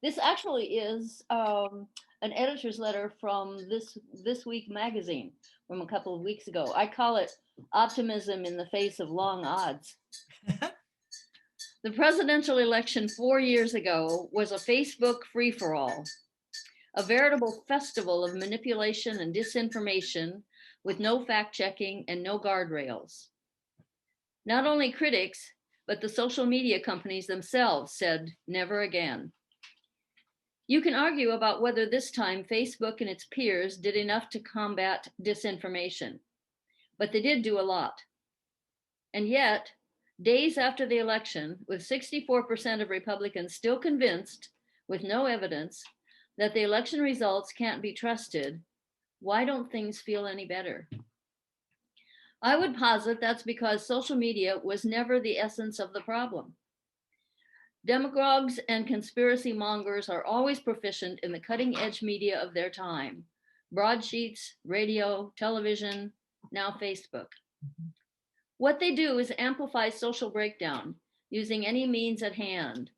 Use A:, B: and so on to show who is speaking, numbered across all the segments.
A: This actually is an editor's letter from this week magazine from a couple of weeks ago. I call it optimism in the face of long odds. The presidential election 4 years ago was a Facebook free-for-all, a veritable festival of manipulation and disinformation with no fact-checking and no guardrails. Not only critics, but the social media companies themselves said never again. You can argue about whether this time Facebook and its peers did enough to combat disinformation, but they did do a lot. And yet, days after the election, with 64% of Republicans still convinced, with no evidence, that the election results can't be trusted, why don't things feel any better? I would posit that's because social media was never the essence of the problem. Demagogues and conspiracy mongers are always proficient in the cutting edge media of their time: broadsheets, radio, television, now Facebook. What they do is amplify social breakdown using any means at hand.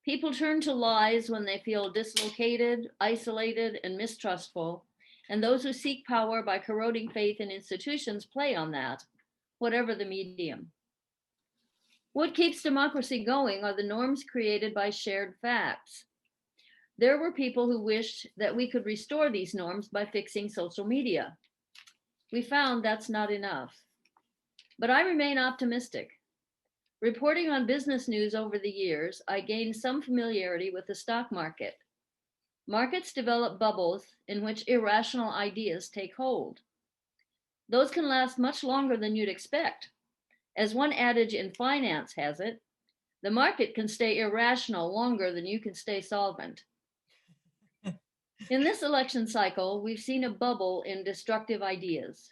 A: People turn to lies when they feel dislocated, isolated, and mistrustful, and those who seek power by corroding faith in institutions play on that, whatever the medium. What keeps democracy going are the norms created by shared facts. There were people who wished that we could restore these norms by fixing social media. We found that's not enough. But I remain optimistic. Reporting on business news over the years, I gained some familiarity with the stock market. Markets develop bubbles in which irrational ideas take hold. Those can last much longer than you'd expect. As one adage in finance has it, the market can stay irrational longer than you can stay solvent. In this election cycle, we've seen a bubble in destructive ideas.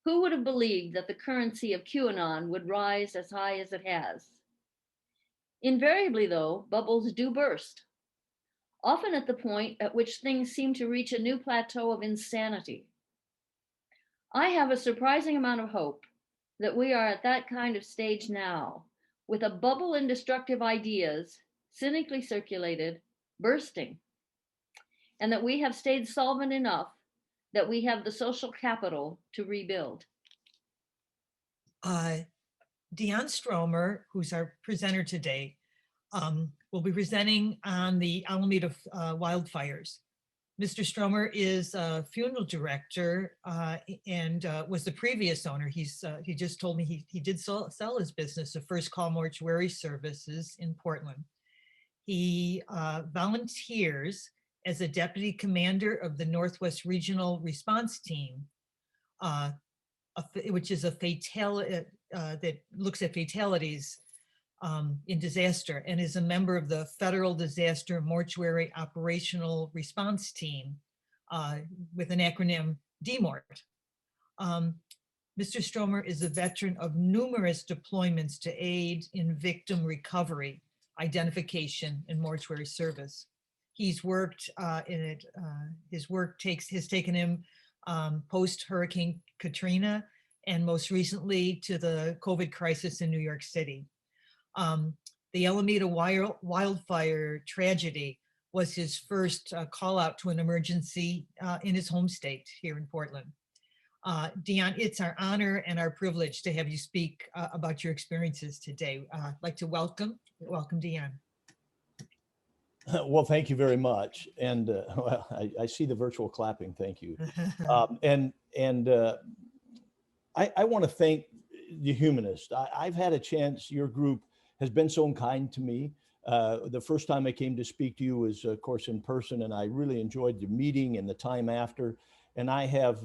A: Who would have believed that the currency of QAnon would rise as high as it has? Invariably, though, bubbles do burst, often at the point at which things seem to reach a new plateau of insanity. I have a surprising amount of hope that we are at that kind of stage now, with a bubble in destructive ideas, cynically circulated, bursting, and that we have stayed solvent enough that we have the social capital to rebuild.
B: Deon Strommer, who's our presenter today, will be presenting on the Alameda wildfires. Mr. Strommer is a funeral director and was the previous owner. He just told me he did sell his business to First Call Mortuary Services in Portland. He volunteers as a deputy commander of the Northwest Regional Response Team, which is a fatality that looks at fatalities in disaster, and is a member of the Federal Disaster Mortuary Operational Response Team with an acronym DMORT. Mr. Strommer is a veteran of numerous deployments to aid in victim recovery, identification, and mortuary service. He's worked in it. His work has taken him post Hurricane Katrina, and most recently to the COVID crisis in New York City. The Alameda wildfire tragedy was his first call out to an emergency in his home state here in Portland. Deon, it's our honor and our privilege to have you speak about your experiences today. I'd like to welcome Deon.
C: Well, thank you very much. And well, I see the virtual clapping. Thank you. I want to thank the Humanist. I've had a chance. Your group has been so kind to me. The first time I came to speak to you was, of course, in person, and I really enjoyed the meeting and the time after. And I have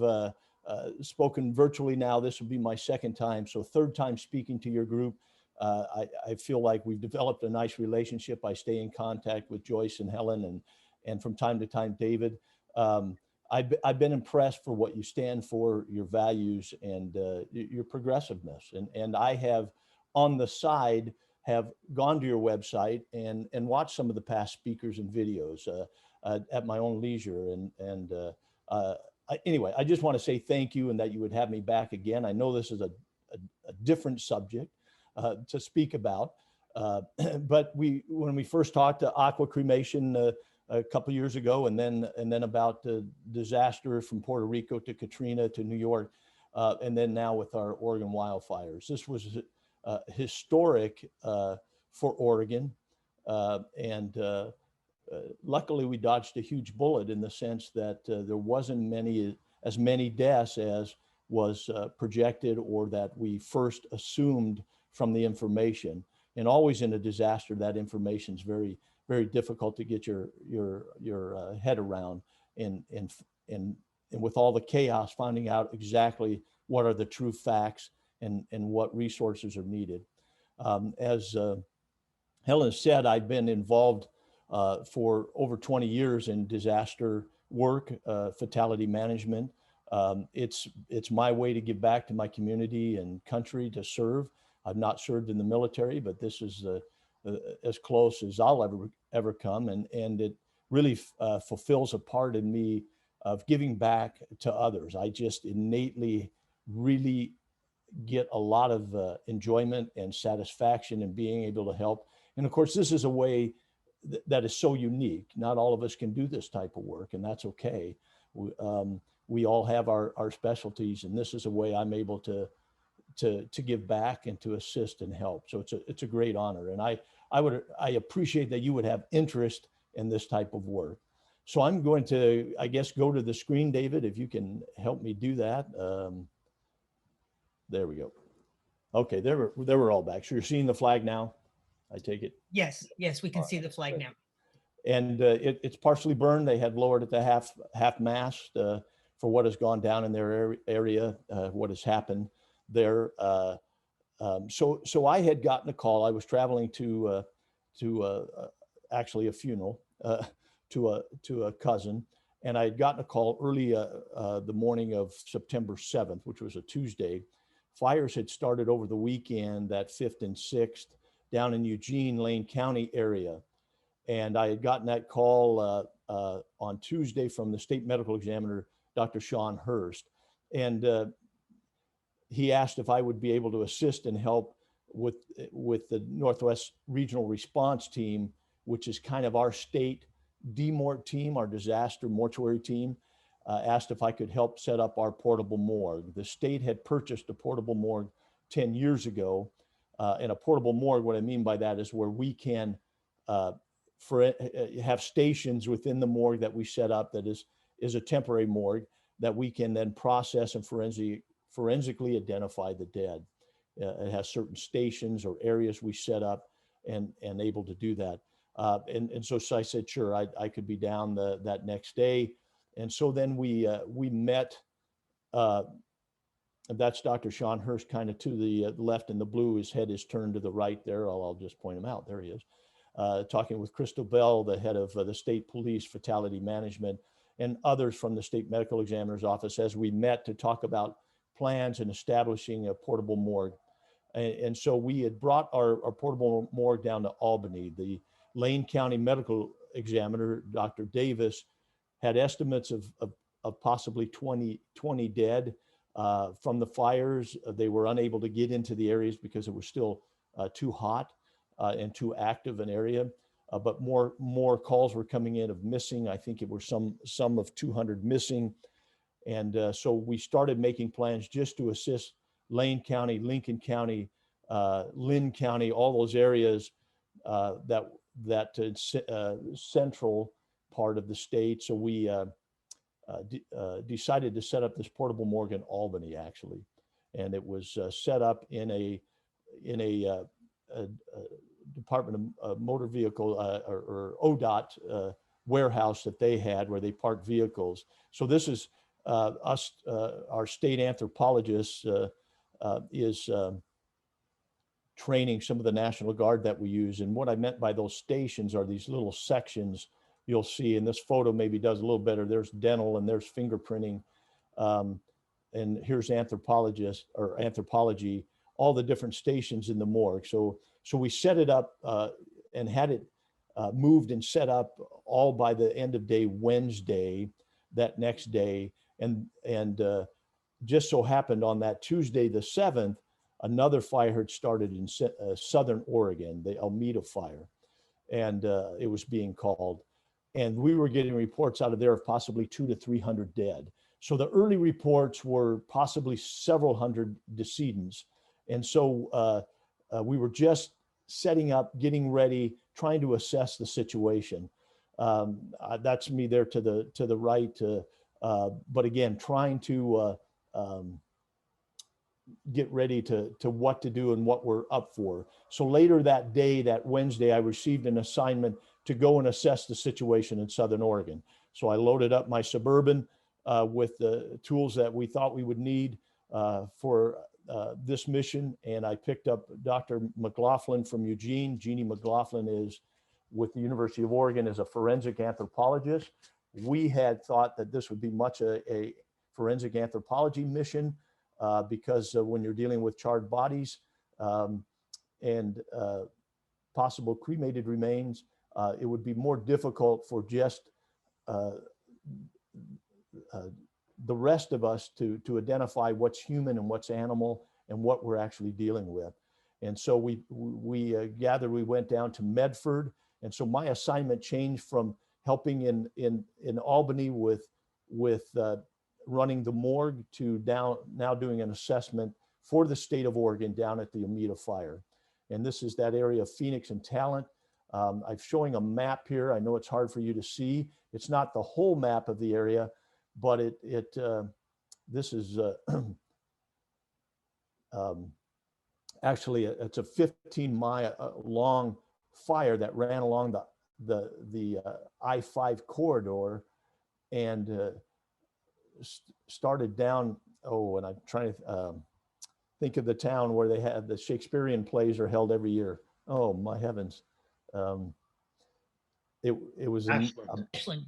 C: spoken virtually now. This will be my second time, so third time speaking to your group. I feel like we've developed a nice relationship. I stay in contact with Joyce and Helen, and from time to time, David. I've been impressed for what you stand for, your values, and your progressiveness. And I have, on the side, have gone to your website and watched some of the past speakers and videos at my own leisure. Anyway, I just want to say thank you, and that you would have me back again. I know this is a different subject to speak about, But when we first talked to aqua cremation a couple years ago, and then about the disaster from Puerto Rico to Katrina to New York, and then now with our Oregon wildfires, this was historic for Oregon, and luckily we dodged a huge bullet in the sense that there wasn't as many deaths as was projected or that we first assumed from the information. And always in a disaster, that information is very, very difficult to get your head around. And with all the chaos, finding out exactly what are the true facts and what resources are needed. As Helen said, I've been involved for over 20 years in disaster work, fatality management. It's my way to give back to my community and country to serve. I've not served in the military, but this is as close as I'll ever come. And it really fulfills a part in me of giving back to others. I just innately really get a lot of enjoyment and satisfaction in being able to help. And of course, this is a way that is so unique. Not all of us can do this type of work, and that's okay. We all have our specialties, and this is a way I'm able to give back and to assist and help. So it's a great honor, and I appreciate that you would have interest in this type of work. So I'm going to, I guess, go to the screen, David, if you can help me do that. There we go. Okay, they were all back. So you're seeing the flag now, I take it?
B: Yes, we can see the flag now.
C: And it's partially burned. They had lowered it to half mast for what has gone down in their area, what has happened there. So I had gotten a call. I was traveling to actually a funeral to a cousin, and I had gotten a call early the morning of September 7th, which was a Tuesday. Fires had started over the weekend, that 5th and 6th, down in Eugene, Lane County area. And I had gotten that call on Tuesday from the state medical examiner, Dr. Sean Hurst. And he asked if I would be able to assist and help with the Northwest Regional Response Team, which is kind of our state DMORT team, our disaster mortuary team. Asked if I could help set up our portable morgue. The state had purchased a portable morgue 10 years ago. And a portable morgue, what I mean by that is where we can have stations within the morgue that we set up that is a temporary morgue that we can then process and forensically identify the dead. It has certain stations or areas we set up and able to do that. And so I said, sure, I could be down that next day. And so then we met, that's Dr. Sean Hurst, kind of to the left in the blue. His head is turned to the right there. I'll just point him out. There he is. Talking with Crystal Bell, the head of the state police fatality management, and others from the state medical examiner's office as we met to talk about plans and establishing a portable morgue. And so we had brought our portable morgue down to Albany. The Lane County medical examiner, Dr. Davis, had estimates of possibly 20 dead from the fires. They were unable to get into the areas because it was still too hot and too active an area. But more calls were coming in of missing. I think it were some of 200 missing. And so we started making plans just to assist Lane County, Lincoln County, Lynn County, all those areas that central part of the state. So we decided to set up this portable morgue in Albany, actually, and it was set up in a Department of Motor Vehicle or ODOT warehouse that they had where they parked vehicles. So this is us, our state anthropologist is training some of the National Guard that we use. And what I meant by those stations are these little sections you'll see, and this photo maybe does a little better. There's dental and there's fingerprinting. And here's anthropology, all the different stations in the morgue. So we set it up and had it moved and set up all by the end of day Wednesday, that next day. And just so happened on that Tuesday, the 7th, another fire had started in southern Oregon, the Almeda Fire, and it was being called. And we were getting reports out of there of possibly 200 to 300 dead. So the early reports were possibly several hundred decedents. And so we were just setting up, getting ready, trying to assess the situation. That's me there to the right. But again, trying to get ready to what to do and what we're up for. So later that day, that Wednesday, I received an assignment to go and assess the situation in Southern Oregon. So I loaded up my Suburban with the tools that we thought we would need for this mission. And I picked up Dr. McLaughlin from Eugene. Jeannie McLaughlin is with the University of Oregon as a forensic anthropologist. We had thought that this would be much a forensic anthropology mission because when you're dealing with charred bodies and possible cremated remains, it would be more difficult for just the rest of us to identify what's human and what's animal and what we're actually dealing with. And so we gathered, we went down to Medford. And so my assignment changed from helping in Albany with running the morgue to now doing an assessment for the state of Oregon down at the Almeda Fire. And this is that area of Phoenix and Talent. I'm showing a map here. I know it's hard for you to see. It's not the whole map of the area, but this is actually it's a 15-mile long fire that ran along the I-5 corridor and started down. Oh, and I'm trying to think of the town where they had the Shakespearean plays are held every year. Oh my heavens! It was in
B: Ashland.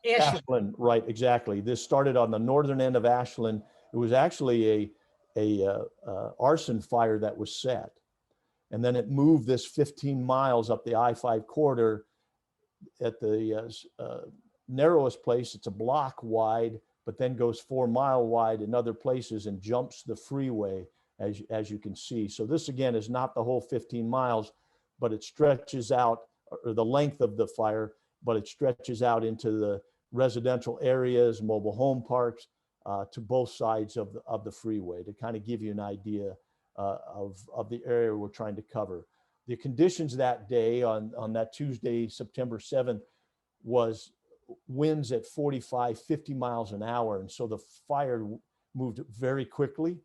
C: Ashland, right? Exactly. This started on the northern end of Ashland. It was actually a arson fire that was set, and then it moved this 15 miles up the I-5 corridor. At the narrowest place, it's a block wide, but then goes 4 mile wide in other places and jumps the freeway, as you can see. So this again is not the whole 15 miles, but it stretches out, or the length of the fire, but it stretches out into the residential areas, mobile home parks, to both sides of the freeway, to kind of give you an idea of the area we're trying to cover. The conditions that day on that Tuesday, September 7th, was winds at 45, 50 miles an hour. And so the fire moved very quickly,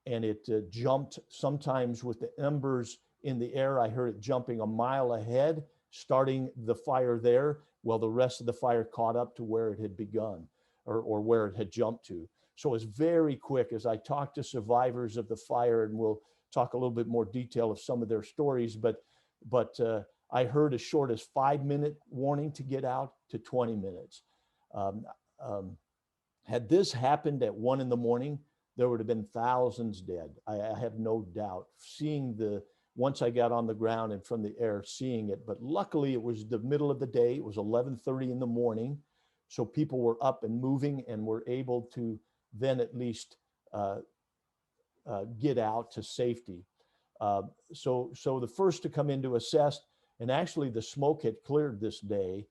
C: and it jumped sometimes with the embers in the air. I heard it jumping a mile ahead, starting the fire there, while the rest of the fire caught up to where it had begun or where it had jumped to. So it was very quick. As I talked to survivors of the fire, and we'll talk a little bit more detail of some of their stories, but I heard as short as 5-minute warning to get out to 20 minutes. Had this happened at 1 a.m, there would have been thousands dead. I have no doubt. Once I got on the ground and from the air, seeing it, but luckily it was the middle of the day. It was 11:30 in the morning. So people were up and moving and were able to then at least get out to safety. So the first to come in to assess, and actually the smoke had cleared this day,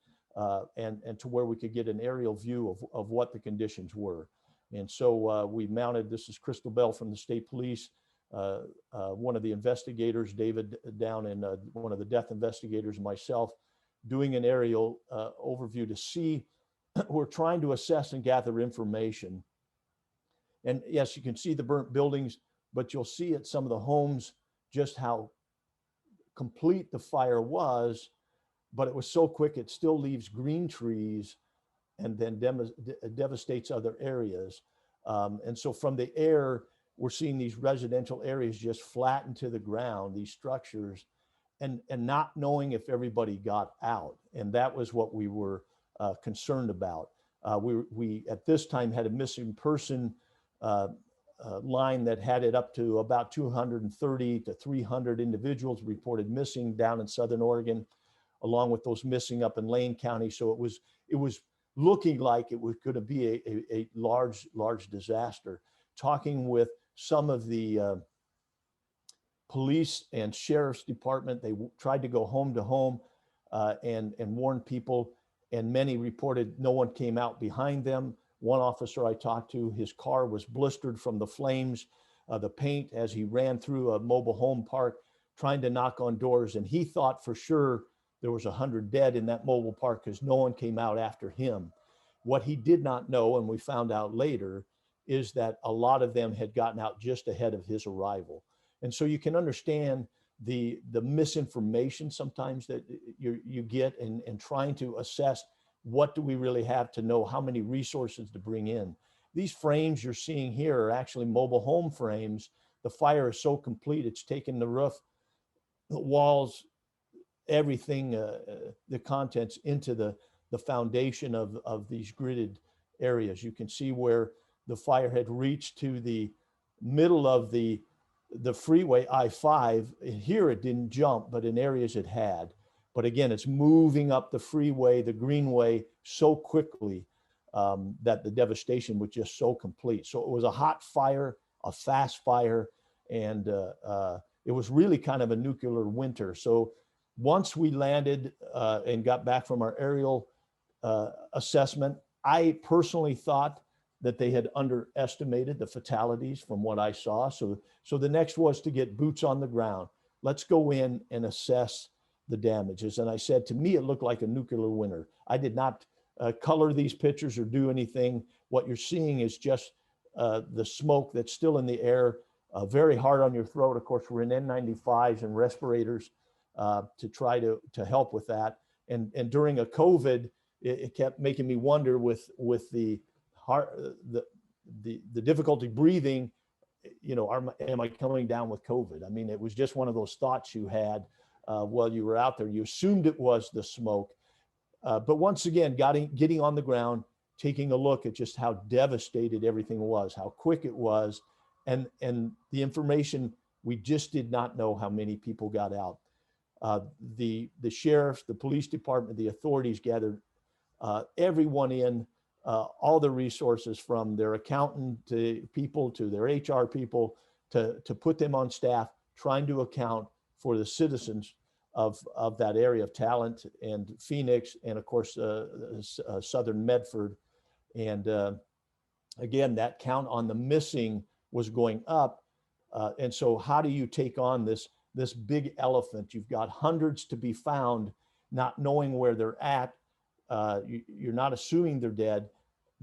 C: and to where we could get an aerial view of what the conditions were. And so we mounted, this is Crystal Bell from the state police, one of the investigators, David down, and one of the death investigators, myself, doing an aerial overview to see. We're trying to assess and gather information. And yes, you can see the burnt buildings, but you'll see at some of the homes just how complete the fire was, but it was so quick, it still leaves green trees and then devastates other areas. And so from the air, we're seeing these residential areas just flatten to the ground, these structures, and not knowing if everybody got out. And that was what we were concerned about. We at this time had a missing person line that had it up to about 230 to 300 individuals reported missing down in Southern Oregon, along with those missing up in Lane County. So it was looking like it was going to be a large disaster. Talking with some of the police and sheriff's department. They tried to go home to home and warn people, and many reported no one came out behind them. One officer I talked to, his car was blistered from the flames, the paint, as he ran through a mobile home park trying to knock on doors. And he thought for sure there was 100 dead in that mobile park because no one came out after him. What he did not know, and we found out later, is that a lot of them had gotten out just ahead of his arrival. And so you can understand the misinformation sometimes that you get and trying to assess what do we really have to know how many resources to bring in. These frames you're seeing here are actually mobile home frames. The fire is so complete, it's taken the roof, the walls, everything, the contents into the foundation of these gridded areas. You can see where the fire had reached to the middle of the freeway I-5. Here it didn't jump, but in areas it had. But again, it's moving up the freeway, the greenway, so quickly that the devastation was just so complete. So it was a hot fire, a fast fire, and it was really kind of a nuclear winter. So once we landed and got back from our aerial assessment, I personally thought that they had underestimated the fatalities from what I saw. So the next was to get boots on the ground. Let's go in and assess the damages. And I said, to me, it looked like a nuclear winter. I did not color these pictures or do anything. What you're seeing is just the smoke that's still in the air, very hard on your throat. Of course, we're in N95s and respirators to try to help with that. And during a COVID, it kept making me wonder with the heart, the difficulty breathing, you know, am I coming down with COVID? I mean, it was just one of those thoughts you had while you were out there. You assumed it was the smoke. But once again, getting on the ground, taking a look at just how devastated everything was, how quick it was, and the information, we just did not know how many people got out. The sheriffs, the police department, the authorities gathered everyone in, all the resources from their accountant to people to their HR people to put them on staff, trying to account for the citizens of that area of Talent and Phoenix, and of course, Southern Medford. And again, that count on the missing was going up. And so how do you take on this big elephant? You've got hundreds to be found, not knowing where they're at. You're not assuming they're dead,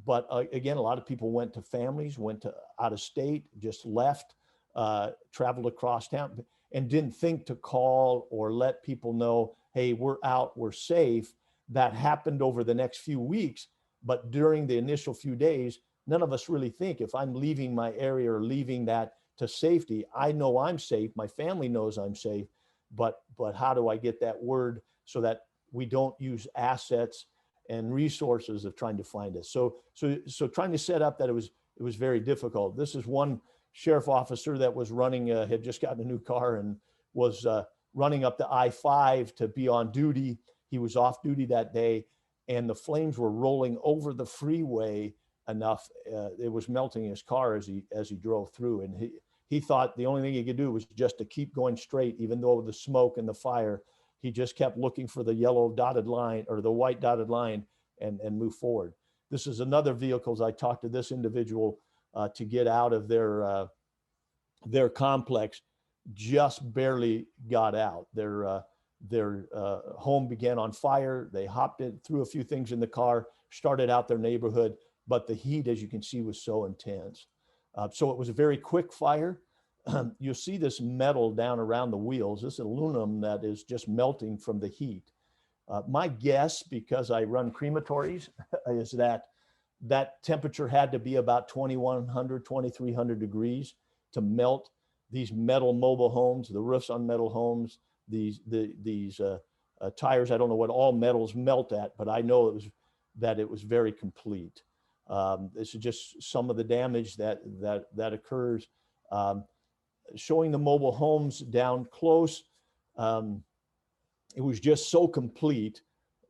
C: but again, a lot of people went to families, went to out of state, just left, traveled across town, and didn't think to call or let people know, hey, we're out, we're safe. That happened over the next few weeks, but during the initial few days, none of us really think, if I'm leaving my area or leaving that to safety, I know I'm safe, my family knows I'm safe, but how do I get that word so that we don't use assets and resources of trying to find us? So trying to set up that it was very difficult. This is one sheriff officer that was running, had just gotten a new car and was running up the I-5 to be on duty. He was off duty that day, and the flames were rolling over the freeway enough. It was melting his car as he drove through, and he thought the only thing he could do was just to keep going straight, even though the smoke and the fire. He just kept looking for the yellow dotted line or the white dotted line and move forward. This is another vehicle. I talked to this individual to get out of their complex, just barely got out. Their home began on fire. They hopped in, threw a few things in the car, started out their neighborhood, but the heat, as you can see, was so intense. So it was a very quick fire. You'll see this metal down around the wheels, this aluminum that is just melting from the heat. My guess, because I run crematories, is that temperature had to be about 2,100, 2,300 degrees to melt these metal mobile homes, the roofs on metal homes, these tires. I don't know what all metals melt at, but I know it was very complete. This is just some of the damage that occurs. Showing the mobile homes down close, it was just so complete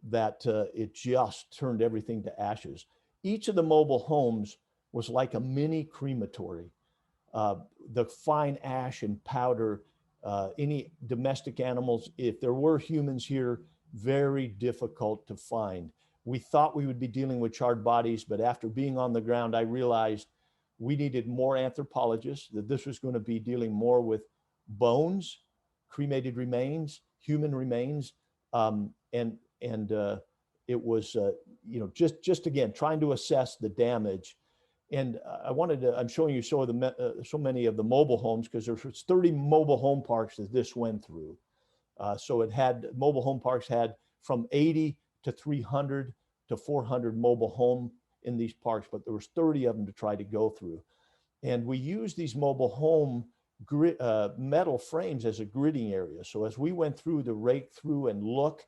C: that it just turned everything to ashes. Each of the mobile homes was like a mini crematory. The fine ash and powder any domestic animals. If there were humans here, very difficult to find. We thought we would be dealing with charred bodies, but after being on the ground, I realized we needed more anthropologists, that this was going to be dealing more with bones, cremated remains, human remains, and it was just again trying to assess the damage. And I wanted to, I'm showing you so many of the mobile homes, because there's 30 mobile home parks that this went through. So it had, mobile home parks had from 80 to 300 to 400 mobile home in these parks, but there was 30 of them to try to go through. And we used these mobile home metal frames as a gridding area. So as we went through to rake through and look,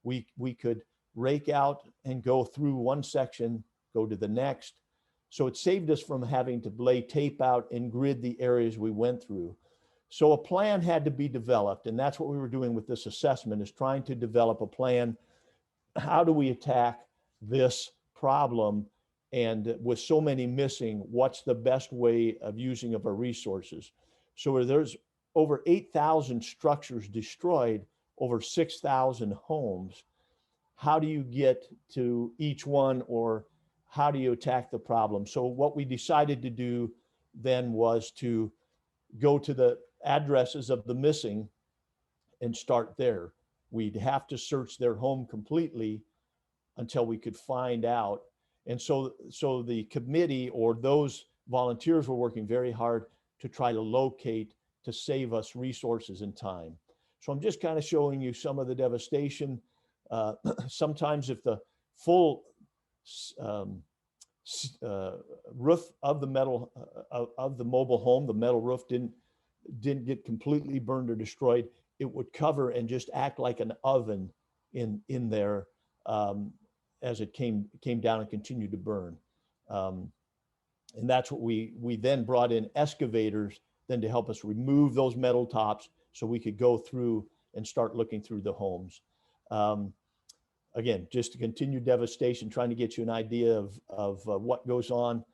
C: we could rake out and go through one section, go to the next. So it saved us from having to lay tape out and grid the areas we went through. So a plan had to be developed, and that's what we were doing with this assessment, is trying to develop a plan. How do we attack this problem? And with so many missing, what's the best way of using of our resources? So there's over 8,000 structures destroyed, over 6,000 homes. How do you get to each one, or how do you attack the problem? So what we decided to do then was to go to the addresses of the missing and start there. We'd have to search their home completely until we could find out. And so the committee, or those volunteers, were working very hard to try to locate, to save us resources and time. So I'm just kind of showing you some of the devastation. Sometimes if the full roof of the mobile home, the metal roof didn't get completely burned or destroyed, it would cover and just act like an oven in there as it came down and continued to burn. And that's what we then brought in excavators then to help us remove those metal tops, so we could go through and start looking through the homes. Again, just to continue devastation, trying to get you an idea of what goes on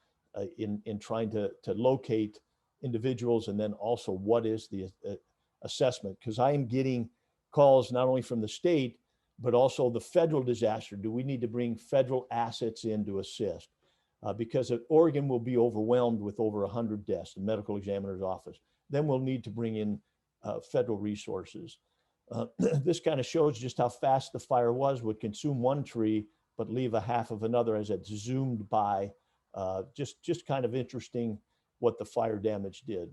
C: in trying to locate individuals, and then also what is the assessment. Because I am getting calls not only from the state, but also the federal disaster. Do we need to bring federal assets in to assist? Because Oregon will be overwhelmed with over 100 deaths, the medical examiner's office. Then we'll need to bring in federal resources. This kind of shows just how fast the fire was. Would consume one tree, but leave a half of another as it zoomed by. Just kind of interesting what the fire damage did.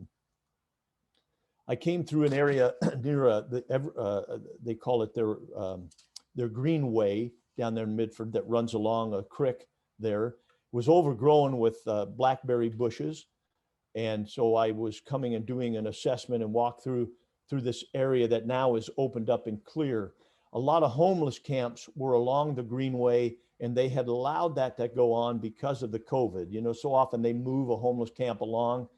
C: I came through an area near they call it their greenway down there in Midford that runs along a creek there. It was overgrown with blackberry bushes. And so I was coming and doing an assessment and walk through this area that now is opened up and clear. A lot of homeless camps were along the greenway, and they had allowed that to go on because of the COVID. You know, so often they move a homeless camp along,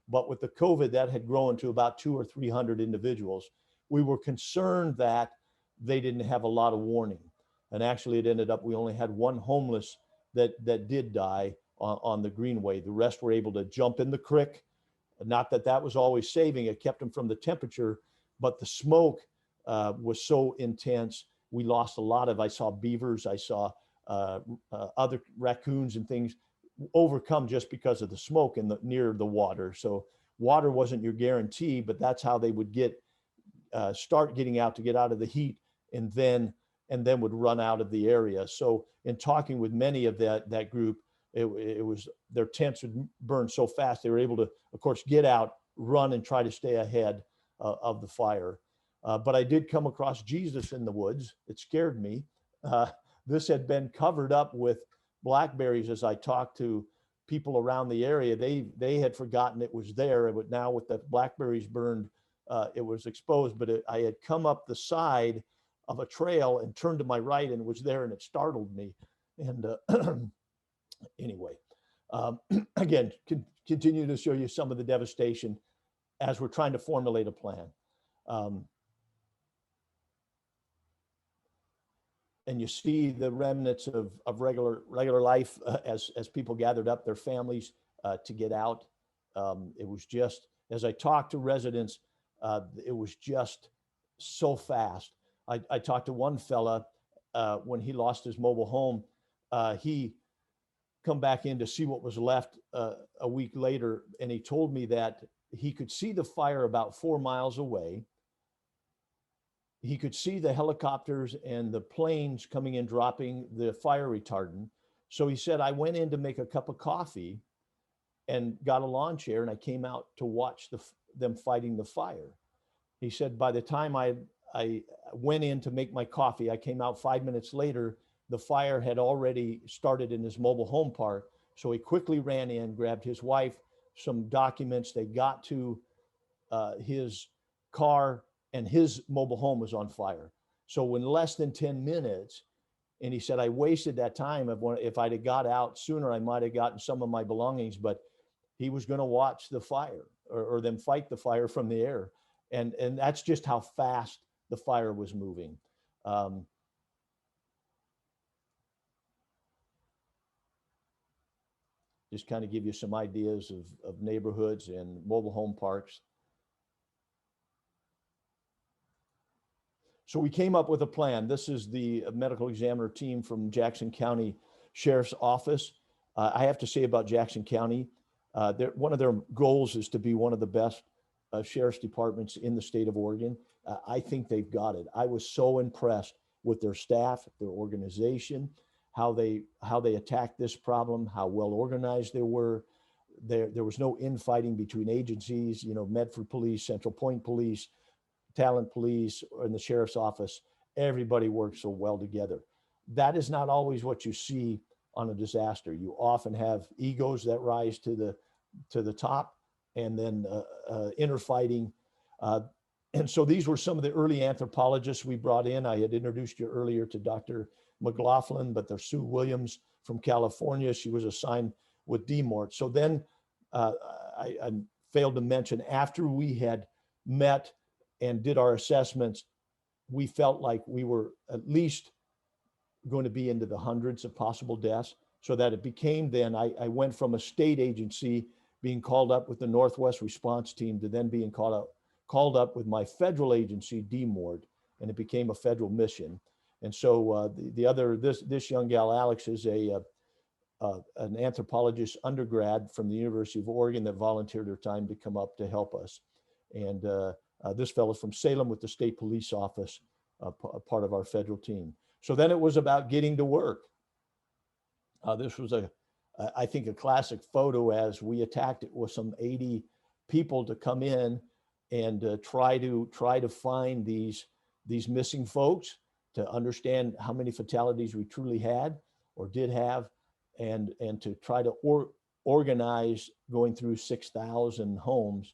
C: but with the COVID, that had grown to about 200 or 300 individuals. We were concerned that they didn't have a lot of warning. And actually it ended up, we only had one homeless that did die on the greenway. The rest were able to jump in the creek. Not that that was always saving, it kept them from the temperature, but the smoke was so intense. We lost a lot of, I saw beavers, I saw other raccoons and things overcome just because of the smoke near the water. So water wasn't your guarantee, but that's how they would start getting out, to get out of the heat, and then would run out of the area. So in talking with many of that group, it was their tents would burn so fast, they were able to, of course, get out, run, and try to stay ahead of the fire. But I did come across Jesus in the woods. It scared me. This had been covered up with blackberries. As I talked to people around the area, they had forgotten it was there. But now with the blackberries burned, it was exposed. But I had come up the side of a trail and turned to my right, and it was there, and it startled me. And anyway, again, continue to show you some of the devastation as we're trying to formulate a plan. And you see the remnants of regular life as people gathered up their families to get out. It was just, as I talked to residents, It was just so fast. I talked to one fella when he lost his mobile home. He come back in to see what was left a week later, and he told me that he could see the fire about 4 miles away. He could see the helicopters and the planes coming in, dropping the fire retardant. So he said, I went in to make a cup of coffee and got a lawn chair, and I came out to watch them fighting the fire. He said, by the time I went in to make my coffee, I came out 5 minutes later, the fire had already started in his mobile home park. So he quickly ran in, grabbed his wife, some documents. They got to his car, and his mobile home was on fire. So in less than 10 minutes, and he said, I wasted that time. If I'd have got out sooner, I might have gotten some of my belongings, but he was going to watch the fire or them fight the fire from the air. And that's just how fast the fire was moving. Just kind of give you some ideas of neighborhoods and mobile home parks. So we came up with a plan. This is the medical examiner team from Jackson County Sheriff's Office. I have to say about Jackson County, one of their goals is to be one of the best sheriff's departments in the state of Oregon. I think they've got it. I was so impressed with their staff, their organization, how they attacked this problem, how well organized they were. There was no infighting between agencies, Medford Police, Central Point Police, Talent Police, and the sheriff's office. Everybody works so well together. That is not always what you see on a disaster. You often have egos that rise to the top, and then inner fighting. And so these were some of the early anthropologists we brought in. I had introduced you earlier to Dr. McLaughlin, but there's Sue Williams from California. She was assigned with DMORT. So then I failed to mention, after we had met and did our assessments, we felt like we were at least going to be into the hundreds of possible deaths, so that it became then, I went from a state agency being called up with the Northwest Response Team to then being called up with my federal agency, DMORT, and it became a federal mission. And so this young gal, Alex, is an anthropologist undergrad from the University of Oregon that volunteered her time to come up to help us. And this fellow's from Salem with the State Police Office, part of our federal team. So then it was about getting to work. This was I think a classic photo as we attacked it with some 80 people to come in and try to find these missing folks, to understand how many fatalities we truly had or did have, and to try to organize going through 6,000 homes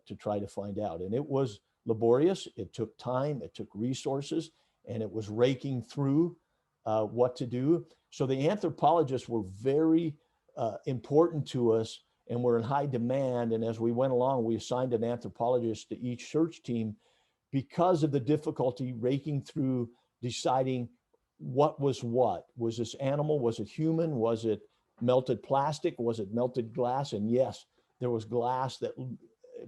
C: to try to find out. And it was laborious. It took time, it took resources, and it was raking through what to do. So the anthropologists were very important to us and were in high demand. And as we went along, we assigned an anthropologist to each search team because of the difficulty raking through, deciding what was what. Was this animal? Was it human? Was it melted plastic? Was it melted glass? And yes, there was glass that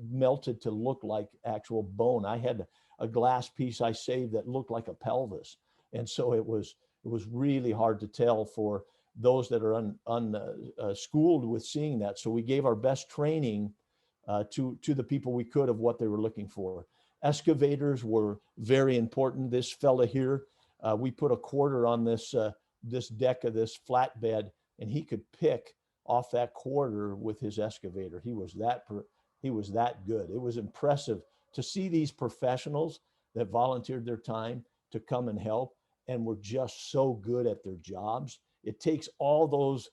C: melted to look like actual bone. I had a glass piece I saved that looked like a pelvis. And so it was really hard to tell for those that are unschooled with seeing that. So we gave our best training to the people we could of what they were looking for. Excavators were very important. This fella here, we put a quarter on this deck of this flatbed, and he could pick off that quarter with his excavator. He was that good. It was impressive to see these professionals that volunteered their time to come and help, and were just so good at their jobs. It takes all those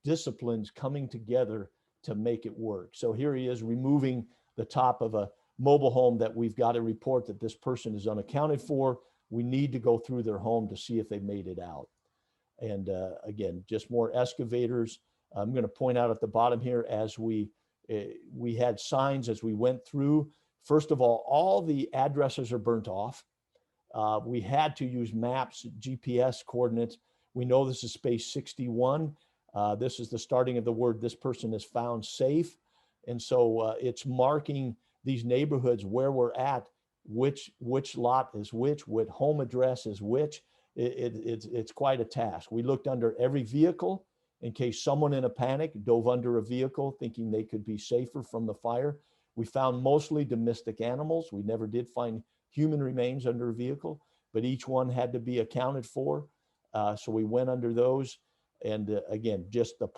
C: disciplines coming together to make it work. So here he is removing the top of a mobile home that we've got to report that this person is unaccounted for. We need to go through their home to see if they made it out. And again, just more excavators. I'm going to point out at the bottom here, as we had signs as we went through. First of all the addresses are burnt off. We had to use maps, GPS coordinates. We know this is space 61. This is the starting of the word, this person is found safe. And so it's marking these neighborhoods, where we're at, which lot is which, what home address is which. It's quite a task. We looked under every vehicle in case someone in a panic dove under a vehicle thinking they could be safer from the fire. We found mostly domestic animals. We never did find human remains under a vehicle, but each one had to be accounted for. So we went under those. And again, just the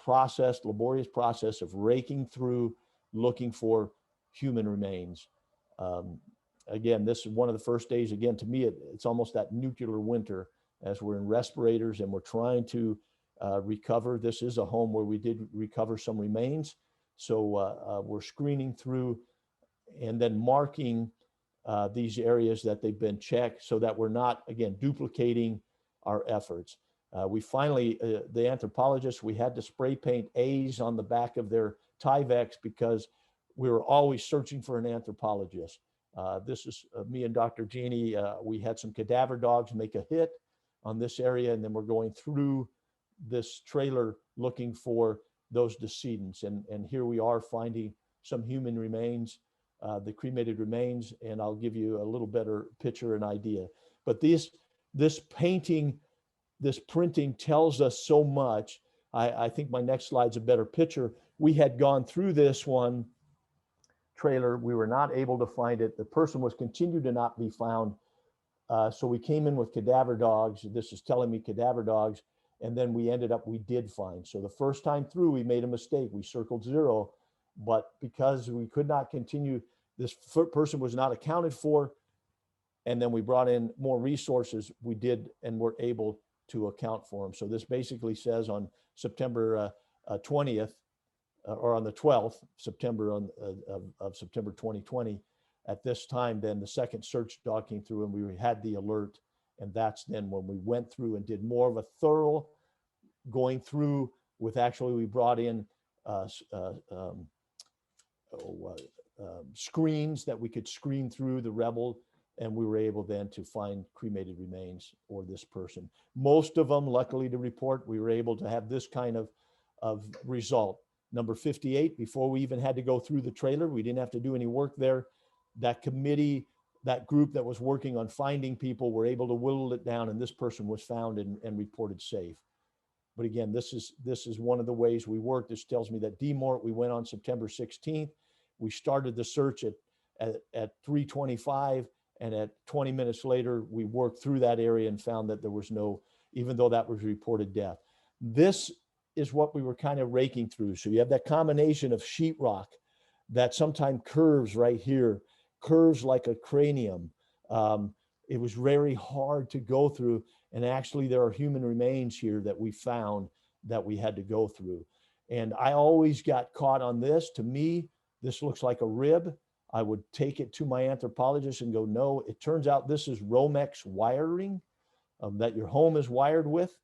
C: laborious process of raking through, looking for human remains. Again, this is one of the first days, again, to me, it's almost that nuclear winter as we're in respirators and we're trying to recover. This is a home where we did recover some remains. So we're screening through and then marking these areas that they've been checked so that we're not, again, duplicating our efforts. We finally, the anthropologists, we had to spray paint A's on the back of their Tyveks because we were always searching for an anthropologist. This is me and Dr. Jeannie. We had some cadaver dogs make a hit on this area, and then we're going through this trailer looking for those decedents. And here we are finding some human remains, the cremated remains, and I'll give you a little better picture and idea. But this painting, this printing tells us so much. I think my next slide's a better picture. We had gone through this one trailer. We were not able to find it. The person was continued to not be found. So we came in with cadaver dogs. This is telling me cadaver dogs. And then we did find. So the first time through, we made a mistake. We circled 0, but because we could not continue, this person was not accounted for. And then we brought in more resources. We did, and were able to account for them. So this basically says on September 20th, or on the 12th, September of September 2020, at this time, then the second search dog came through and we had the alert. And that's then when we went through and did more of a thorough going through with, actually, we brought in screens that we could screen through the rebel, and we were able then to find cremated remains or this person. Most of them, luckily to report, we were able to have this kind of result. Number 58, before we even had to go through the trailer, we didn't have to do any work there. That committee, that group that was working on finding people, were able to whittle it down, and this person was found and reported safe. But again, this is one of the ways we work. This tells me that DMORT, we went on September 16th. We started the search at 3:25, and at 20 minutes later, we worked through that area and found that there was no, even though that was reported death. This is what we were kind of raking through. So you have that combination of sheetrock that sometimes curves right here, curves like a cranium. It was very hard to go through. And actually there are human remains here that we found that we had to go through. And I always got caught on this. To me, this looks like a rib. I would take it to my anthropologist and go, no, it turns out this is Romex wiring that your home is wired with.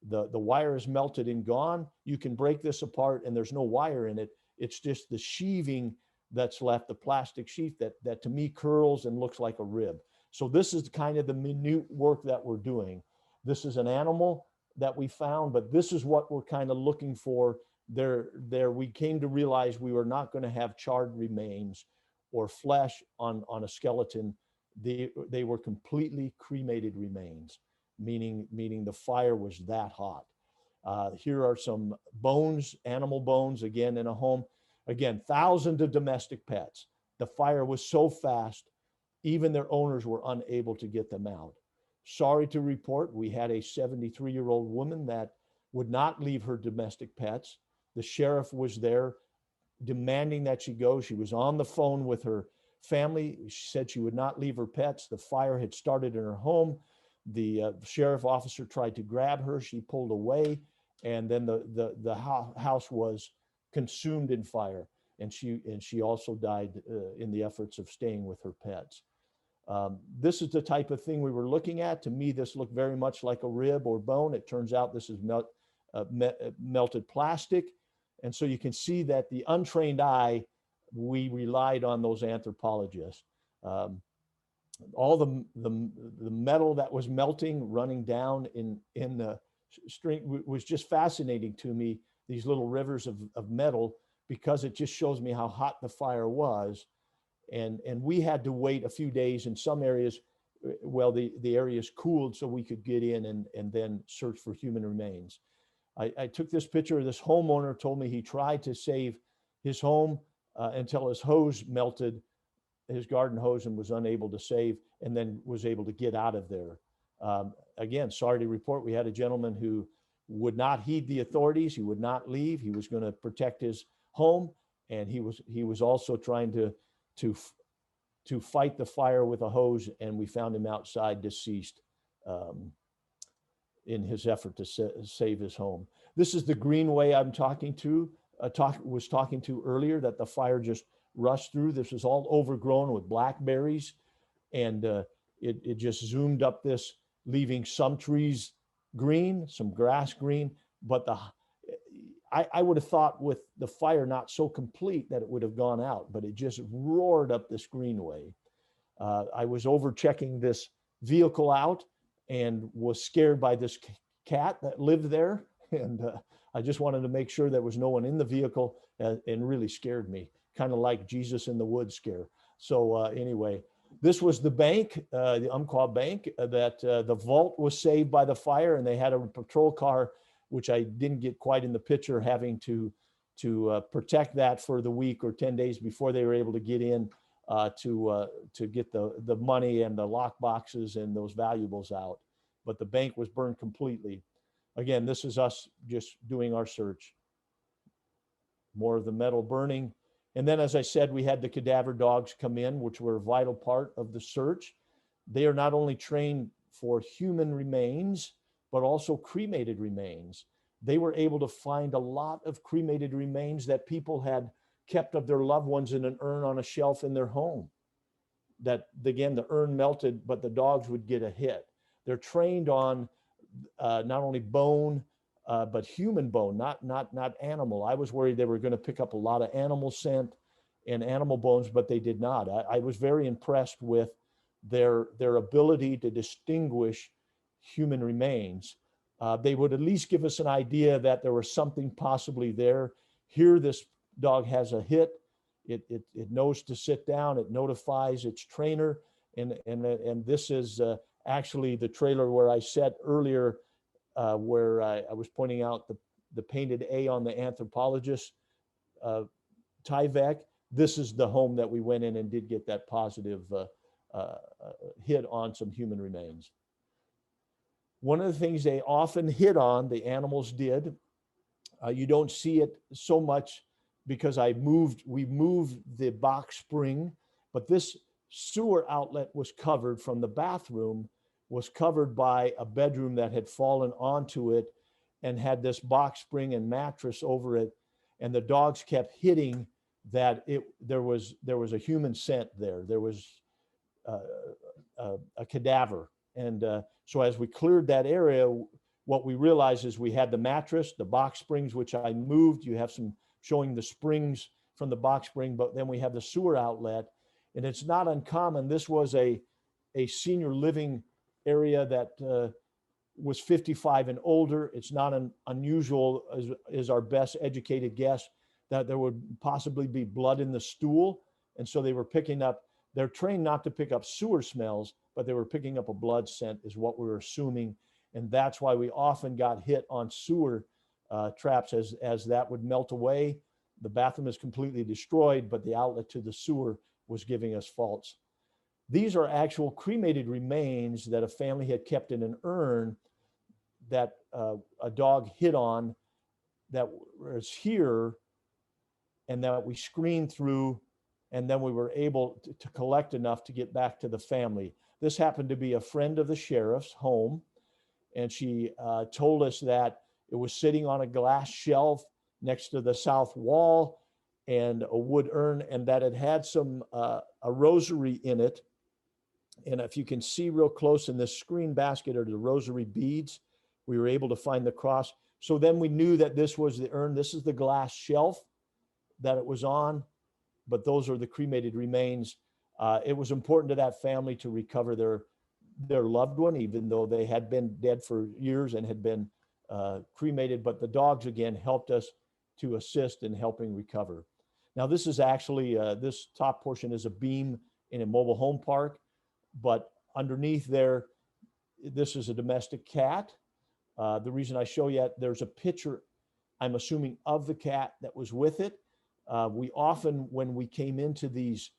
C: The wire is melted and gone. You can break this apart and there's no wire in it. It's just the sheathing that's left, the plastic sheath that to me curls and looks like a rib. So this is kind of the minute work that we're doing. This is an animal that we found, but this is what we're kind of looking for. There we came to realize we were not going to have charred remains or flesh on a skeleton. They were completely cremated remains, meaning the fire was that hot. Here are some bones, animal bones, again, in a home. Again, thousands of domestic pets. The fire was so fast, even their owners were unable to get them out. Sorry to report, we had a 73-year-old woman that would not leave her domestic pets. The sheriff was there demanding that she go. She was on the phone with her family. She said she would not leave her pets. The fire had started in her home. The sheriff officer tried to grab her. She pulled away, and then the house was consumed in fire. And she also died in the efforts of staying with her pets. This is the type of thing we were looking at. To me, this looked very much like a rib or bone. It turns out this is melted plastic. And so you can see that the untrained eye, we relied on those anthropologists. All the metal that was melting, running down in the stream was just fascinating to me, these little rivers of metal, because it just shows me how hot the fire was. And we had to wait a few days in some areas. Well, the areas cooled so we could get in and then search for human remains. I took this picture. This homeowner told me he tried to save his home until his hose melted, his garden hose, and was unable to save, and then was able to get out of there. Again, sorry to report, we had a gentleman who would not heed the authorities. He would not leave. He was going to protect his home, and he was also trying to fight the fire with a hose, and we found him outside deceased in his effort to save his home. This is the greenway I'm talking to earlier that the fire just rushed through. This was all overgrown with blackberries, and it just zoomed up this, leaving some trees green, some grass green, but I would have thought with the fire not so complete that it would have gone out, but it just roared up this greenway. I was over checking this vehicle out and was scared by this cat that lived there. And I just wanted to make sure there was no one in the vehicle, and really scared me, kind of like Jesus in the woods scare. So anyway, this was the bank, the Umpqua Bank, that the vault was saved by the fire, and they had a patrol car, which I didn't get quite in the picture, having to protect that for the week or 10 days before they were able to get in to get the money and the lock boxes and those valuables out. But the bank was burned completely. Again, this is us just doing our search. More of the metal burning. And then, as I said, we had the cadaver dogs come in, which were a vital part of the search. They are not only trained for human remains, but also cremated remains. They were able to find a lot of cremated remains that people had kept of their loved ones in an urn on a shelf in their home. That, again, the urn melted, but the dogs would get a hit. They're trained on not only bone, but human bone, not animal. I was worried they were going to pick up a lot of animal scent and animal bones, but they did not. I was very impressed with their ability to distinguish human remains. They would at least give us an idea that there was something possibly there. Here, this dog has a hit. It knows to sit down. It notifies its trainer, and this is actually the trailer where I sat earlier, where I was pointing out the painted A on the anthropologist Tyvek. This is the home that we went in and did get that positive hit on some human remains. One of the things they often hit on, the animals did, you don't see it so much because we moved the box spring, but this sewer outlet was covered from the bathroom, was covered by a bedroom that had fallen onto it and had this box spring and mattress over it. And the dogs kept hitting that there was a human scent there. There was a cadaver. And so as we cleared that area, what we realized is we had the mattress, the box springs, which I moved. You have some showing the springs from the box spring, but then we have the sewer outlet. And it's not uncommon. This was a senior living area that was 55 and older. It's not unusual, as our best educated guess, that there would possibly be blood in the stool. And so they were picking up, they're trained not to pick up sewer smells, but they were picking up a blood scent is what we were assuming. And that's why we often got hit on sewer traps as that would melt away. The bathroom is completely destroyed, but the outlet to the sewer was giving us faults. These are actual cremated remains that a family had kept in an urn that a dog hit on, that was here, and that we screened through, and then we were able to collect enough to get back to the family. This happened to be a friend of the sheriff's home, and she told us that it was sitting on a glass shelf next to the south wall and a wood urn, and that it had some a rosary in it. And if you can see real close in this screen basket are the rosary beads. We were able to find the cross. So then we knew that this was the urn. This is the glass shelf that it was on, but those are the cremated remains. It was important to that family to recover their loved one, even though they had been dead for years and had been cremated. But the dogs, again, helped us to assist in helping recover. Now, this is actually, this top portion is a beam in a mobile home park, but underneath there, this is a domestic cat. The reason I show you, there's a picture, I'm assuming, of the cat that was with it. We often, when we came into these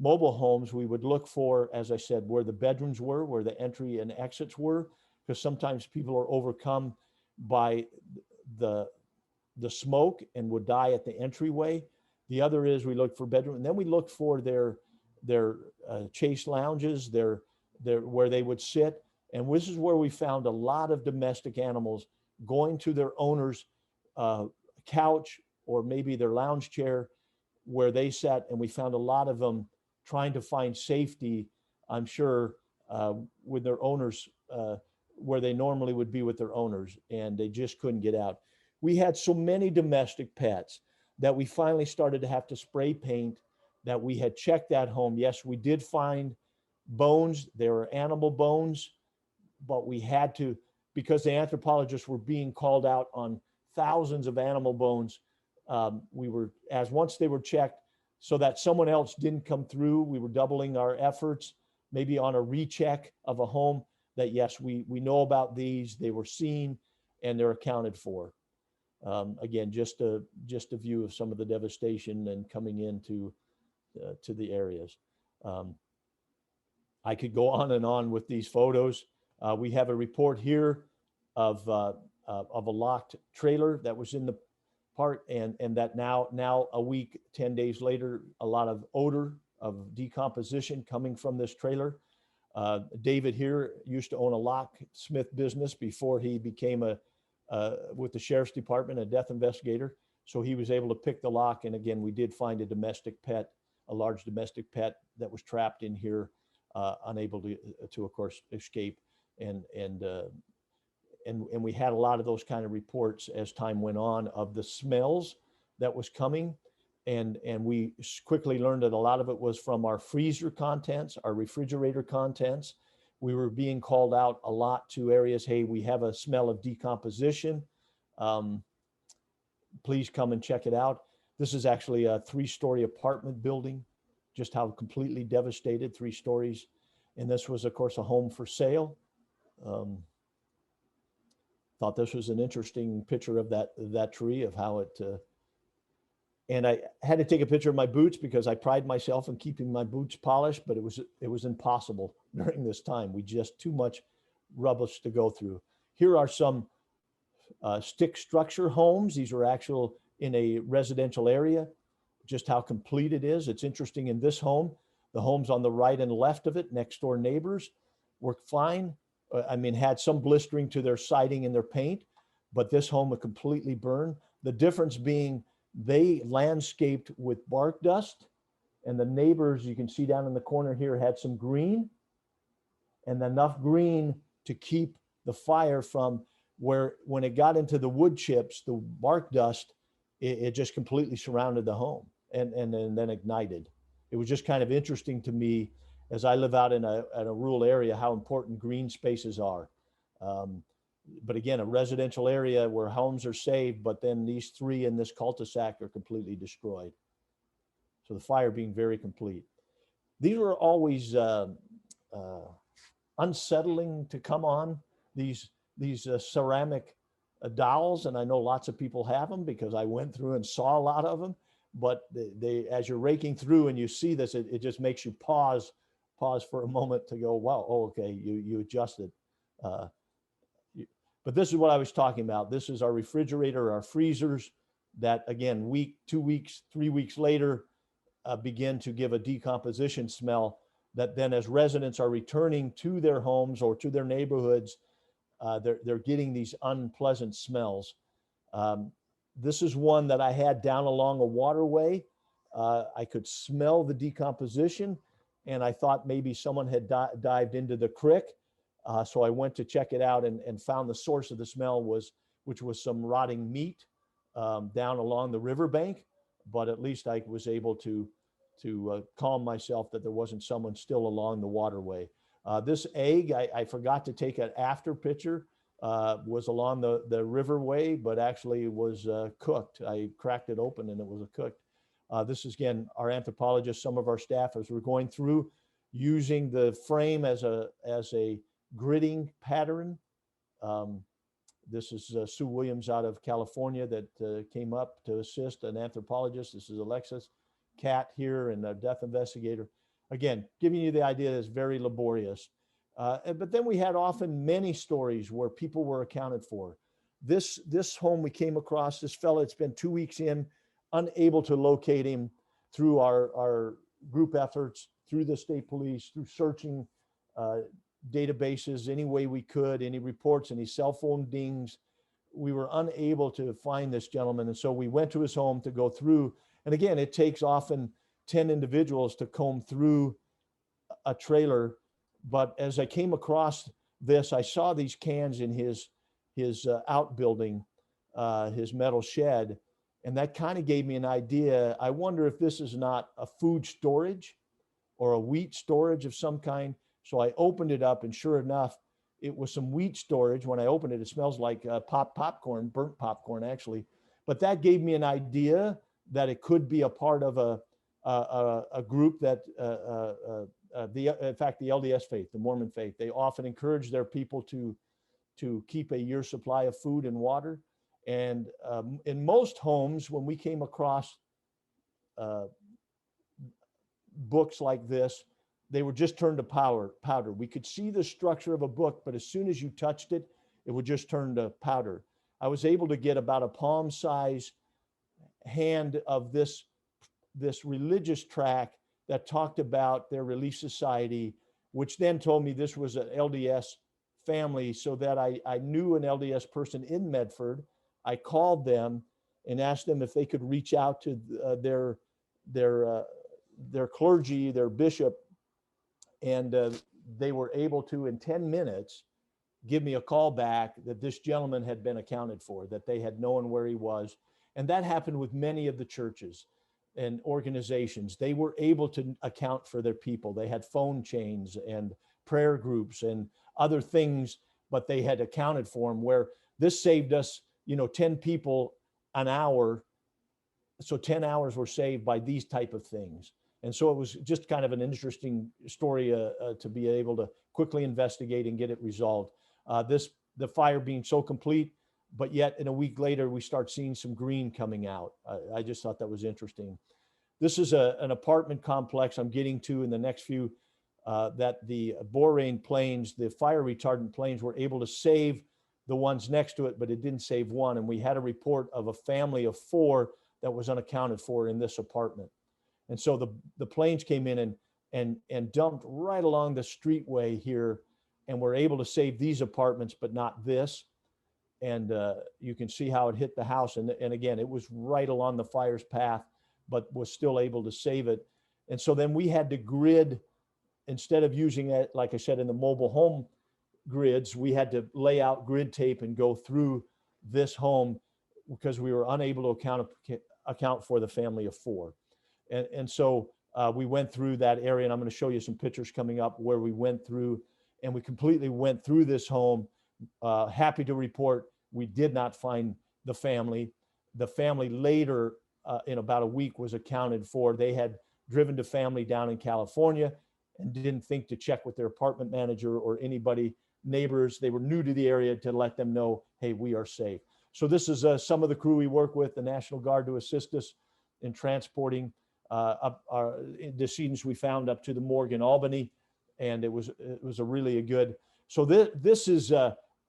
C: mobile homes, we would look for, as I said, where the bedrooms were, where the entry and exits were, because sometimes people are overcome by the smoke and would die at the entryway. The other is we look for bedroom, and then we look for their chase lounges, their where they would sit. And this is where we found a lot of domestic animals going to their owner's couch or maybe their lounge chair where they sat, and we found a lot of them trying to find safety, I'm sure, with their owners, where they normally would be with their owners, and they just couldn't get out. We had so many domestic pets that we finally started to have to spray paint, that we had checked that home. Yes, we did find bones. There were animal bones, but we had to, because the anthropologists were being called out on thousands of animal bones. We were, as once they were checked, so that someone else didn't come through, we were doubling our efforts, maybe on a recheck of a home, that yes, we know about these, they were seen, and they're accounted for. Again, just a view of some of the devastation and coming into to the areas. I could go on and on with these photos. We have a report here of a locked trailer that was in the part, and that now a week, 10 days later, a lot of odor of decomposition coming from this trailer. David here used to own a locksmith business before he became with the sheriff's department, a death investigator. So he was able to pick the lock. And again, we did find a domestic pet, a large domestic pet that was trapped in here, unable to of course escape. And we had a lot of those kind of reports as time went on of the smells that was coming. And we quickly learned that a lot of it was from our freezer contents, our refrigerator contents. We were being called out a lot to areas, hey, we have a smell of decomposition. Please come and check it out. This is actually a 3-story apartment building, just how completely devastated, 3 stories. And this was, of course, a home for sale. Thought this was an interesting picture of that tree, of how it, and I had to take a picture of my boots because I pride myself in keeping my boots polished, but it was impossible during this time. We just too much rubbish to go through. Here are some stick structure homes. These are actual in a residential area, just how complete it is. It's interesting in this home, the homes on the right and left of it, next door neighbors, worked fine. I mean, had some blistering to their siding and their paint, but this home was completely burned. The difference being they landscaped with bark dust, and the neighbors, you can see down in the corner here, had some green, and enough green to keep the fire from where, when it got into the wood chips, the bark dust, it just completely surrounded the home and then ignited. It was just kind of interesting to me, as I live out in a rural area, how important green spaces are. But again, a residential area where homes are saved, but then these 3 in this cul-de-sac are completely destroyed. So the fire being very complete. These were always unsettling to come on, these ceramic dowels. And I know lots of people have them because I went through and saw a lot of them. But they as you're raking through and you see this, it just makes you pause for a moment to go, wow, oh, okay, you adjusted. But this is what I was talking about. This is our refrigerator, our freezers that, again, week, 2 weeks, 3 weeks later, begin to give a decomposition smell that then, as residents are returning to their homes or to their neighborhoods, they're getting these unpleasant smells. This is one that I had down along a waterway. I could smell the decomposition, and I thought maybe someone had dived into the creek. So I went to check it out and found the source of the smell which was some rotting meat down along the riverbank. But at least I was able to calm myself that there wasn't someone still along the waterway. This egg, I forgot to take an after picture, was along the riverway, but actually was cooked. I cracked it open and it was cooked. This is, again, our anthropologists, some of our staff, as we're going through, using the frame as a gridding pattern. This is Sue Williams out of California that came up to assist, an anthropologist. This is Alexis Cat here, and a death investigator. Again, giving you the idea that it's very laborious. But then we had often many stories where people were accounted for. This home we came across, this fellow, it's been 2 weeks in, unable to locate him through our group efforts, through the state police, through searching databases any way we could, any reports, any cell phone dings. We were unable to find this gentleman. And so we went to his home to go through. And again, it takes often 10 individuals to comb through a trailer. But as I came across this, I saw these cans in his outbuilding, his metal shed. And that kind of gave me an idea. I wonder if this is not a food storage or a wheat storage of some kind. So I opened it up, and sure enough, it was some wheat storage. When I opened it, it smells like popcorn, burnt popcorn, actually. But that gave me an idea that it could be a part of a group that, in fact, the LDS faith, the Mormon faith, they often encourage their people to keep a year's supply of food and water. And in most homes, when we came across books like this, they were just turned to powder. We could see the structure of a book, but as soon as you touched it, it would just turn to powder. I was able to get about a palm size hand of this religious tract that talked about their Relief Society, which then told me this was an LDS family, so that I knew an LDS person in Medford. I called them and asked them if they could reach out to their clergy, their bishop, and they were able to, in 10 minutes, give me a call back that this gentleman had been accounted for, that they had known where he was. And that happened with many of the churches and organizations. They were able to account for their people. They had phone chains and prayer groups and other things, but they had accounted for them, where this saved us, 10 people an hour. So 10 hours were saved by these type of things. And so it was just kind of an interesting story to be able to quickly investigate and get it resolved. The fire being so complete, but yet in a week later, we start seeing some green coming out. I just thought that was interesting. This is an apartment complex I'm getting to in the next few, that the Borain planes, the fire retardant planes, were able to save the ones next to it, but it didn't save one. And we had a report of a family of 4 that was unaccounted for in this apartment. And so the planes came in and dumped right along the streetway here, and were able to save these apartments, but not this. And you can see how it hit the house. And again, it was right along the fire's path, but was still able to save it. And so then we had to grid, instead of using it, like I said, in the mobile home grids, we had to lay out grid tape and go through this home, because we were unable to account for the family of 4. And so we went through that area, and I'm going to show you some pictures coming up where we went through, and we completely went through this home. Happy to report we did not find the family. The family later, in about a week, was accounted for. They had driven to family down in California and didn't think to check with their apartment manager or anybody, neighbors. They were new to the area, to let them know, hey, we are safe. So this is some of the crew we work with, the National Guard, to assist us in transporting up our decedents we found up to the morgue in Albany. And it was a really good. So this is,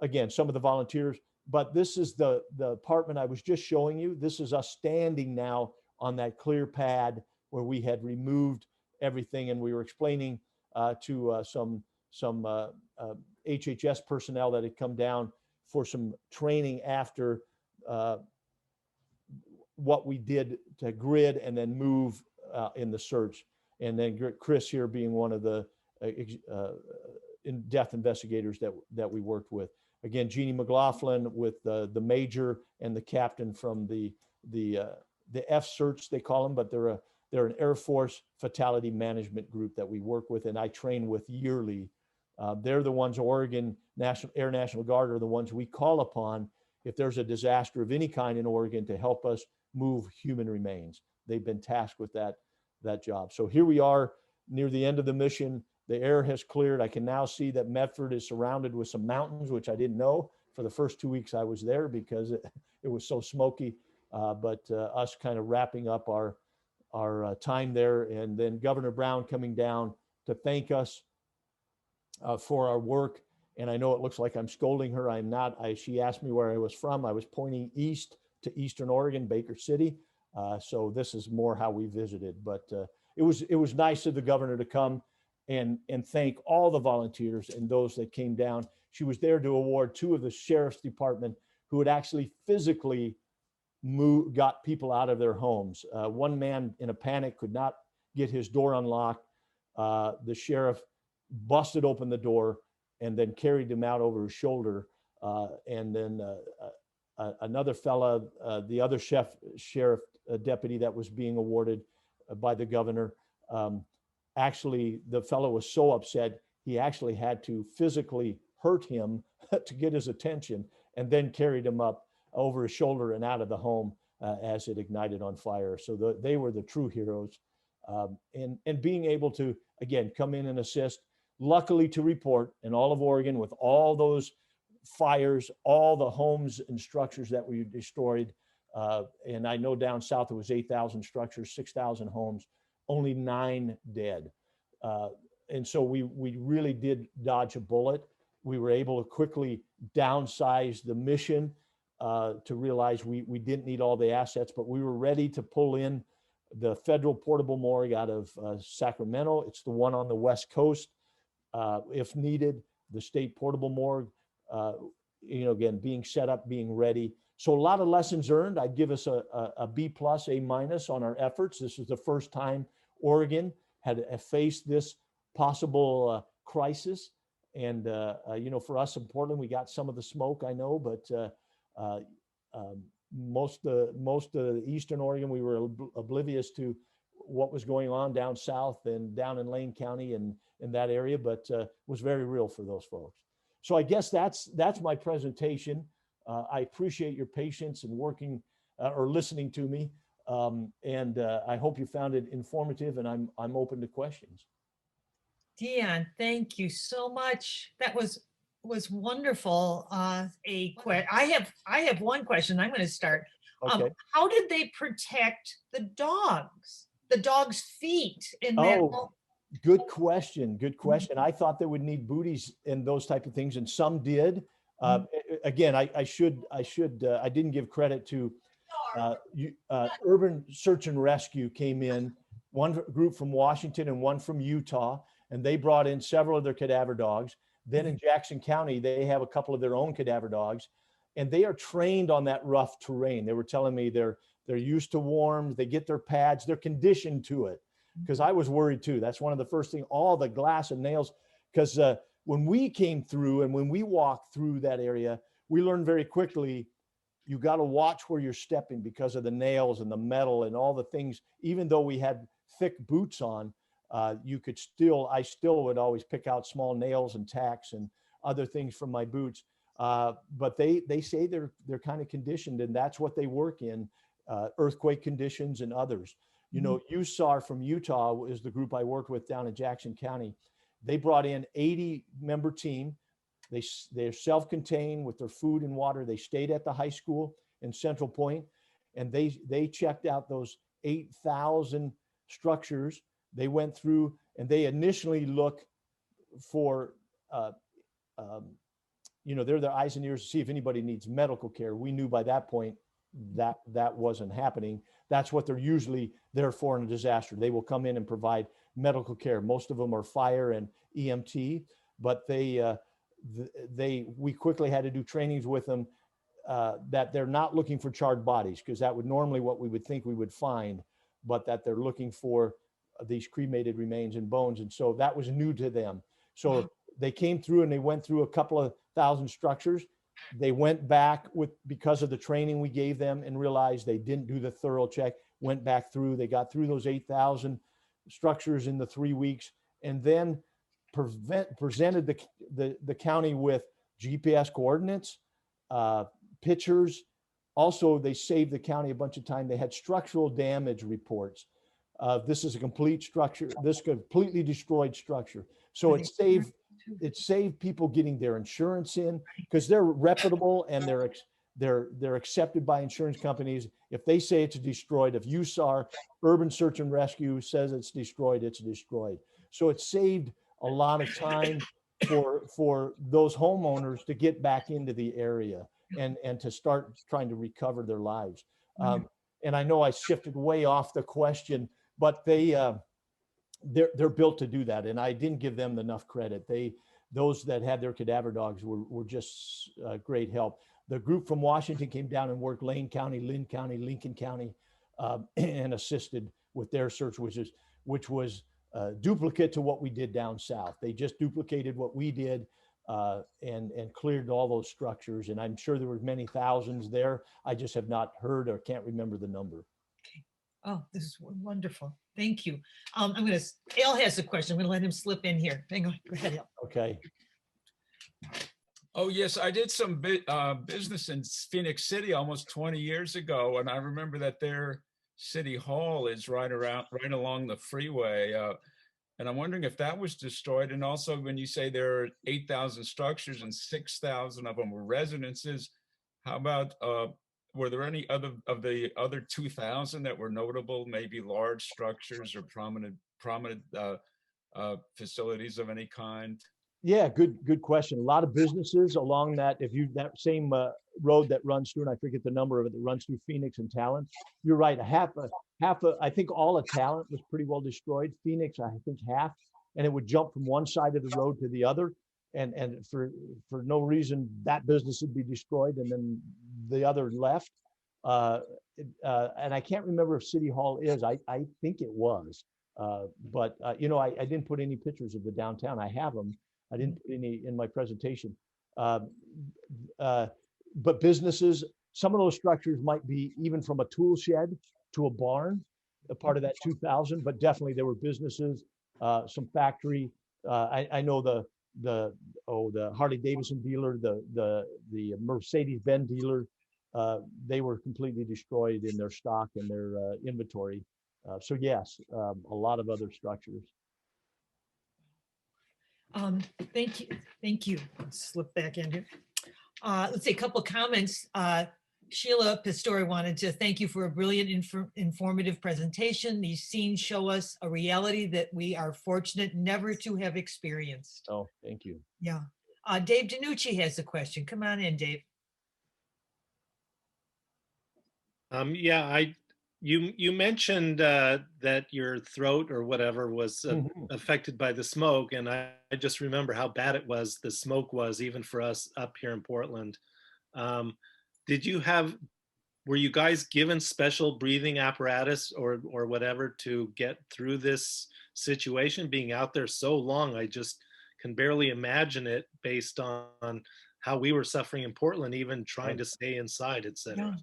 C: again, some of the volunteers, but this is the apartment I was just showing you. This is us standing now on that clear pad where we had removed everything. And we were explaining to some HHS personnel that had come down for some training after what we did to grid and then move in the search. And then Chris here being one of the death investigators that we worked with. Again, Jeannie McLaughlin with the major and the captain from the F search, they call them, but they're an Air Force fatality management group that we work with and I train with yearly. They're the ones, Oregon Air National Guard are the ones we call upon if there's a disaster of any kind in Oregon to help us move human remains. they've been tasked with that job. So here we are near the end of the mission. The air has cleared. I can now see that Medford is surrounded with some mountains, which I didn't know for the first 2 weeks I was there because it was so smoky. But us kind of wrapping up our time there, and then Governor Brown coming down to thank us for our work. And I know it looks like I'm scolding her. I'm not. She asked me where I was from. I was pointing east to Eastern Oregon, Baker City. So this is more how we visited. But it was nice of the governor to come and thank all the volunteers and those that came down. She was there to award 2 of the sheriff's department who had actually physically got people out of their homes. One man in a panic could not get his door unlocked. The sheriff busted open the door and then carried him out over his shoulder. And then another fella, the other sheriff deputy that was being awarded by the governor, actually, the fellow was so upset, he actually had to physically hurt him to get his attention, and then carried him up over his shoulder and out of the home as it ignited on fire. So they were the true heroes. And being able to, again, come in and assist, luckily to report in all of Oregon with all those fires, all the homes and structures that were destroyed. And I know down south it was 8,000 structures, 6,000 homes, only 9 dead. And so we really did dodge a bullet. We were able to quickly downsize the mission to realize we didn't need all the assets, but we were ready to pull in the federal portable morgue out of Sacramento. It's the one on the West Coast. If needed, the state portable morgue, again, being set up, being ready. So a lot of lessons earned. I'd give us a B+, A- on our efforts. This was the first time Oregon had faced this possible crisis. And, for us in Portland, we got some of the smoke, I know, but most of Eastern Oregon, we were oblivious to what was going on down south and down in Lane County and in that area, but was very real for those folks. So I guess that's my presentation. I appreciate your patience and working or listening to me. And I hope you found it informative, and I'm open to questions.
B: Deon, thank you so much. That was wonderful. I have one question. I'm going to start.
C: Okay.
B: How did they protect the dog's feet in that?
C: Oh, good question. Good question. I thought they would need booties and those type of things, and some did. Again, I didn't give credit to Urban Search and Rescue came in, one group from Washington and one from Utah, and they brought in several of their cadaver dogs. Then in Jackson County, they have a couple of their own cadaver dogs, and they are trained on that rough terrain. They were telling me they're used to warm, they get their pads, they're conditioned to it. Because I was worried too. That's one of the first things, all the glass and nails, because when we came through and when we walked through that area, we learned very quickly, you got to watch where you're stepping because of the nails and the metal and all the things. Even though we had thick boots on, I still would always pick out small nails and tacks and other things from my boots. But they say they're kind of conditioned, and that's what they work in, earthquake conditions and others. USAR from Utah is the group I worked with down in Jackson County. They brought in 80-member team. They're self-contained with their food and water. They stayed at the high school in Central Point, and they checked out those 8,000 structures. They went through and they initially look for, they're their eyes and ears to see if anybody needs medical care. We knew by that point that wasn't happening. That's what they're usually there for in a disaster. They will come in and provide medical care. Most of them are fire and EMT, but we quickly had to do trainings with them that they're not looking for charred bodies, because that would normally what we would think we would find, but that they're looking for these cremated remains and bones. And so that was new to them. So they came through and they went through a couple of thousand structures. They went back because of the training we gave them and realized they didn't do the thorough check, went back through, they got through those 8,000 structures in the 3 weeks, and then presented the county with GPS coordinates, pictures, Also, they saved the county a bunch of time. They had structural damage reports. This is a complete structure, this completely destroyed structure. So it saved people getting their insurance in, because they're reputable and they're accepted by insurance companies. If they say it's destroyed, if USAR, Urban Search and Rescue, says it's destroyed, it's destroyed. So it saved a lot of time for those homeowners to get back into the area and to start trying to recover their lives. And I know I shifted way off the question, but they're built to do that, and I didn't give them enough credit. Those that had their cadaver dogs were just great help. The group from Washington came down and worked Lane County, Lynn County, Lincoln County, and assisted with their search, which was duplicate to what we did down south. They just duplicated what we did and cleared all those structures. And I'm sure there were many thousands there. I just have not heard or can't remember the number.
B: Okay. Oh, this is wonderful. Thank you. Al has a question. I'm going to let him slip in here. Hang on. Go ahead, Al.
C: Okay.
D: Oh, yes, I did some business in Phoenix City almost 20 years ago, and I remember that their city hall is right along the freeway. And I'm wondering if that was destroyed. And also, when you say there are 8,000 structures and 6,000 of them were residences, how about, were there any other of the other 2,000 that were notable, maybe large structures or prominent facilities of any kind?
C: Yeah, good question. A lot of businesses along that, that same road that runs through, and I forget the number of it, that runs through Phoenix and Talent. You're right. I think all of Talent was pretty well destroyed. Phoenix, I think half, and it would jump from one side of the road to the other. And for no reason, that business would be destroyed, and then the other left. And I can't remember if City Hall is. I think it was. But I didn't put any pictures of the downtown. I have them. I didn't put any in my presentation. But businesses, some of those structures might be even from a tool shed to a barn, a part of that 2,000, but definitely there were businesses, some factory. I know the Harley Davidson dealer, the Mercedes-Benz dealer, they were completely destroyed in their stock and their inventory. So yes, a lot of other structures.
B: Thank you. Thank you. Let's slip back in here. Let's see a couple of comments. Sheila Pistori wanted to thank you for a brilliant, informative presentation. These scenes show us a reality that we are fortunate never to have experienced.
C: Oh, thank you.
B: Yeah. Dave Danucci has a question. Come on in, Dave.
E: You mentioned that your throat or whatever was affected by the smoke, and I just remember how bad it was. The smoke was, even for us up here in Portland. Were you guys given special breathing apparatus or whatever to get through this situation? Being out there so long, I just can barely imagine it based on how we were suffering in Portland, even trying to stay inside, etc.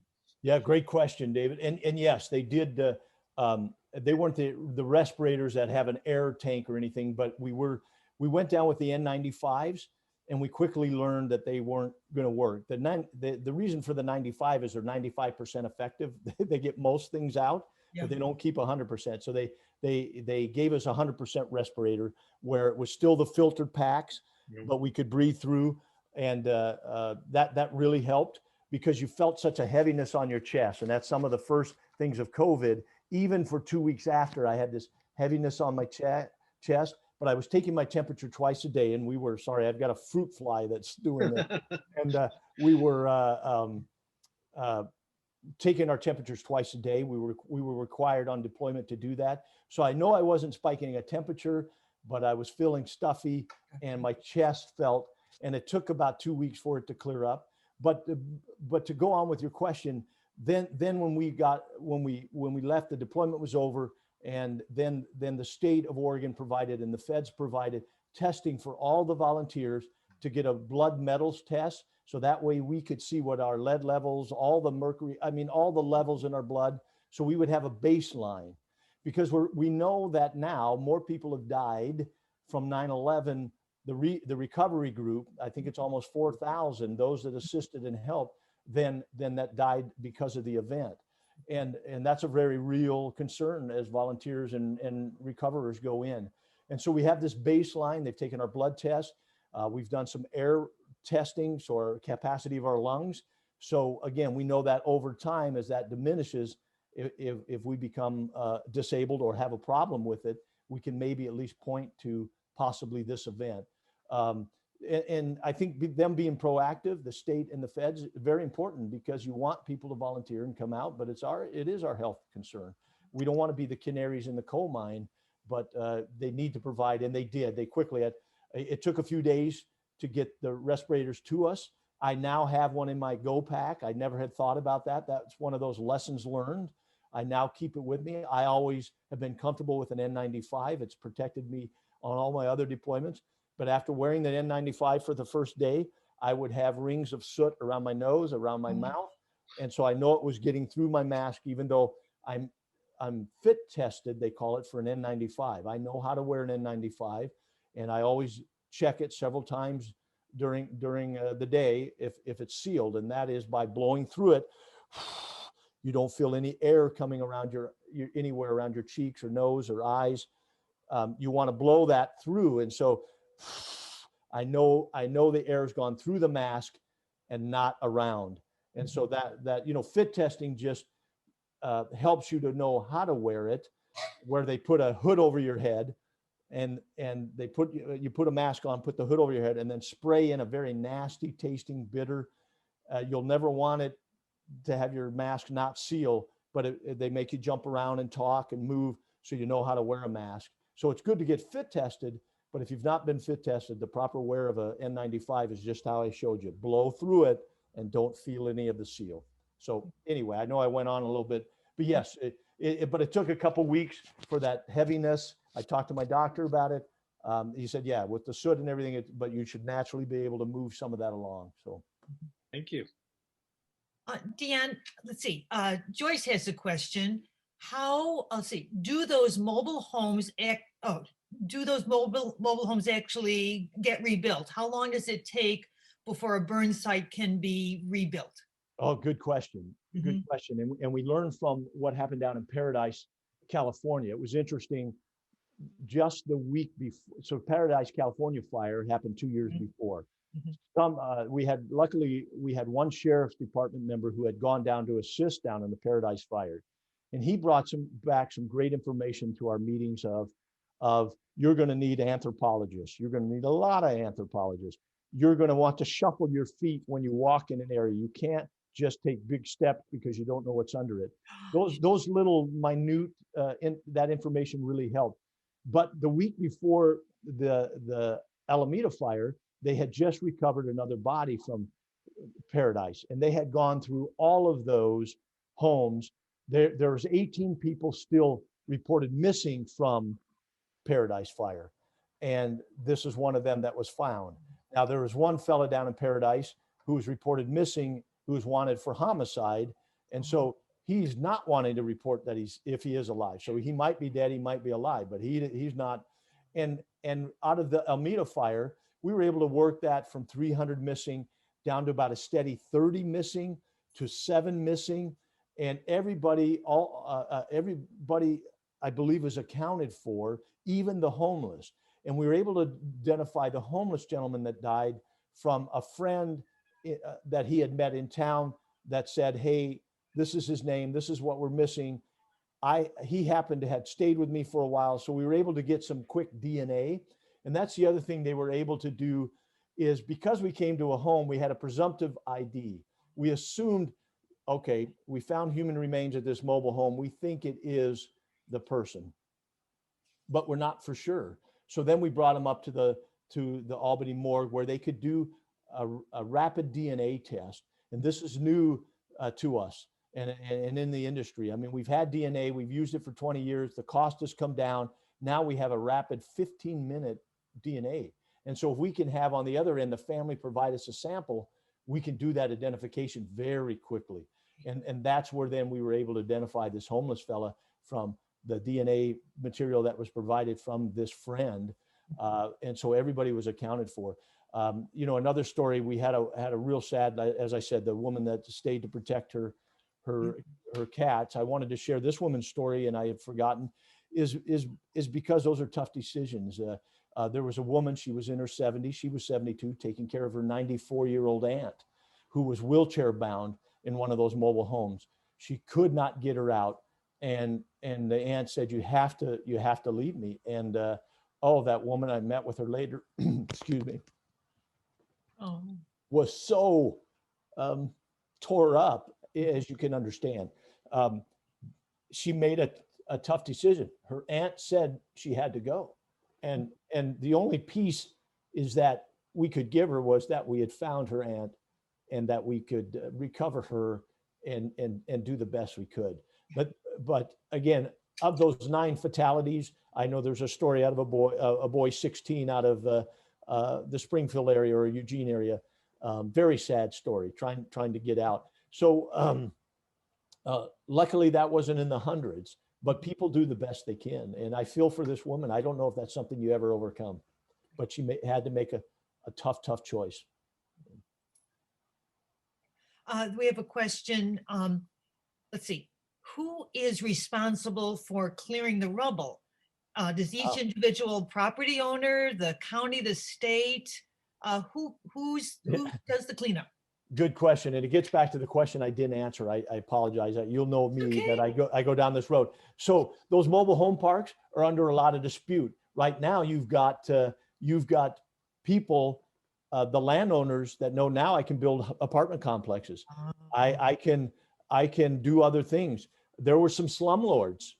C: Yeah, great question, David. And yes, they did. They weren't the respirators that have an air tank or anything, but we went down with the N95s, and we quickly learned that they weren't going to work. The reason for the 95 is they're 95% effective. They get most things out, but they don't keep 100%. So they gave us 100% respirator, where it was still the filtered packs, but we could breathe through, and that really helped, because you felt such a heaviness on your chest. And that's some of the first things of COVID. Even for 2 weeks after, I had this heaviness on my chest, but I was taking my temperature twice a day. And I've got a fruit fly that's doing it. And we were taking our temperatures twice a day. We were required on deployment to do that. So I know I wasn't spiking a temperature, but I was feeling stuffy and my chest felt, and it took about 2 weeks for it to clear up. But to go on with your question, then when we left, the deployment was over, and then the state of Oregon provided, and the feds provided, testing for all the volunteers to get a blood metals test, so that way we could see what our lead levels, all the mercury, all the levels in our blood, so we would have a baseline. Because we know that now more people have died from 9/11. The recovery group, I think it's almost 4,000, those that assisted and helped, than that died because of the event. And that's a very real concern as volunteers and recoverers go in. And so we have this baseline. They've taken our blood test. We've done some air testing, so our capacity of our lungs. So again, we know that over time, as that diminishes, if we become disabled or have a problem with it, we can maybe at least point to possibly this event. And I think them being proactive, the state and the feds, very important, because you want people to volunteer and come out, but it is our health concern. We don't want to be the canaries in the coal mine, but they need to provide, and they did. They quickly it took a few days to get the respirators to us. I now have one in my Go pack. I never had thought about that. That's one of those lessons learned. I now keep it with me. I always have been comfortable with an N95. It's protected me on all my other deployments. But after wearing the N95 for the first day, I would have rings of soot around my nose, around my mouth. And so I know it was getting through my mask, even though I'm fit tested, they call it, for an N95. I know how to wear an N95, and I always check it several times during the day if it's sealed, and that is by blowing through it. You don't feel any air coming around anywhere around your cheeks or nose or eyes. You want to blow that through, and so I know the air has gone through the mask and not around. And so that fit testing just helps you to know how to wear it, where they put a hood over your head, and they you put a mask on, put the hood over your head, and then spray in a very nasty tasting bitter. You'll never want it to have your mask not seal, but they make you jump around and talk and move so you know how to wear a mask. So it's good to get fit tested, but if you've not been fit tested, the proper wear of a N95 is just how I showed you. Blow through it and don't feel any of the seal. So anyway, I know I went on a little bit, but yes, but it took a couple weeks for that heaviness. I talked to my doctor about it. He said, yeah, with the soot and everything, but you should naturally be able to move some of that along. So
E: Thank you.
B: Deon, let's see. Joyce has a question. Do those mobile homes homes actually get rebuilt? How long does it take before a burn site can be rebuilt?
C: Oh, good question. Good question. And we learned from what happened down in Paradise, California. It was interesting. Just the week before, so Paradise, California fire happened 2 years before. Luckily we had one sheriff's department member who had gone down to assist down in the Paradise fire. And he brought back some great information to our meetings of you're going to need anthropologists. You're going to need a lot of anthropologists. You're going to want to shuffle your feet when you walk in an area. You can't just take big steps because you don't know what's under it. Those little minute, that information really helped. But the week before the Alameda fire, they had just recovered another body from Paradise, and they had gone through all of those homes. There was 18 people still reported missing from Paradise fire, and this is one of them that was found. Now there was one fella down in Paradise who was reported missing, who was wanted for homicide, and so he's not wanting to report that if he is alive. So he might be dead, he might be alive, but he's not. And out of the Almeda fire, we were able to work that from 300 missing down to about a steady 30 missing to 7 missing. And everybody, I believe, was accounted for, even the homeless. And we were able to identify the homeless gentleman that died from a friend that he had met in town that said, hey, this is his name, this is what we're missing. He happened to have stayed with me for a while, so we were able to get some quick DNA. And that's the other thing they were able to do, is because we came to a home, we had a presumptive ID. We assumed, okay, we found human remains at this mobile home. We think it is the person, but we're not for sure. So then we brought them up to the Albany morgue, where they could do a rapid DNA test. And this is new to us and in the industry. I mean, we've had DNA, we've used it for 20 years. The cost has come down. Now we have a rapid 15-minute DNA. And so if we can have on the other end, the family provide us a sample, we can do that identification very quickly. And that's where then we were able to identify this homeless fella from the DNA material that was provided from this friend. And so everybody was accounted for. You know, another story, we had a real sad, as I said, the woman that stayed to protect her cats. I wanted to share this woman's story, and I had forgotten, is because those are tough decisions. There was a woman, she was in her 70s, she was 72, taking care of her 94-year-old aunt who was wheelchair bound in one of those mobile homes. She could not get her out. And the aunt said, you have to leave me. And oh, that woman, I met with her later, excuse me, was so tore up, as you can understand. She made a tough decision. Her aunt said she had to go. And the only piece is that we could give her was that we had found her aunt and that we could recover her and do the best we could. But again, of those 9 fatalities, I know there's a story out of a boy 16 out of the Springfield area or Eugene area. Very sad story, trying to get out. So luckily that wasn't in the hundreds, but people do the best they can. And I feel for this woman. I don't know if that's something you ever overcome, but she had to make a tough choice.
B: We have a question. Let's see. Who is responsible for clearing the rubble? Does each individual property owner, the county, the state, who does the cleanup?
C: Good question. And it gets back to the question I didn't answer. I apologize. You'll know me
B: Okay.
C: that I go down this road. So those mobile home parks are under a lot of dispute. Right now, you've got people, the landowners that know now I can build apartment complexes. I can do other things. There were some slumlords,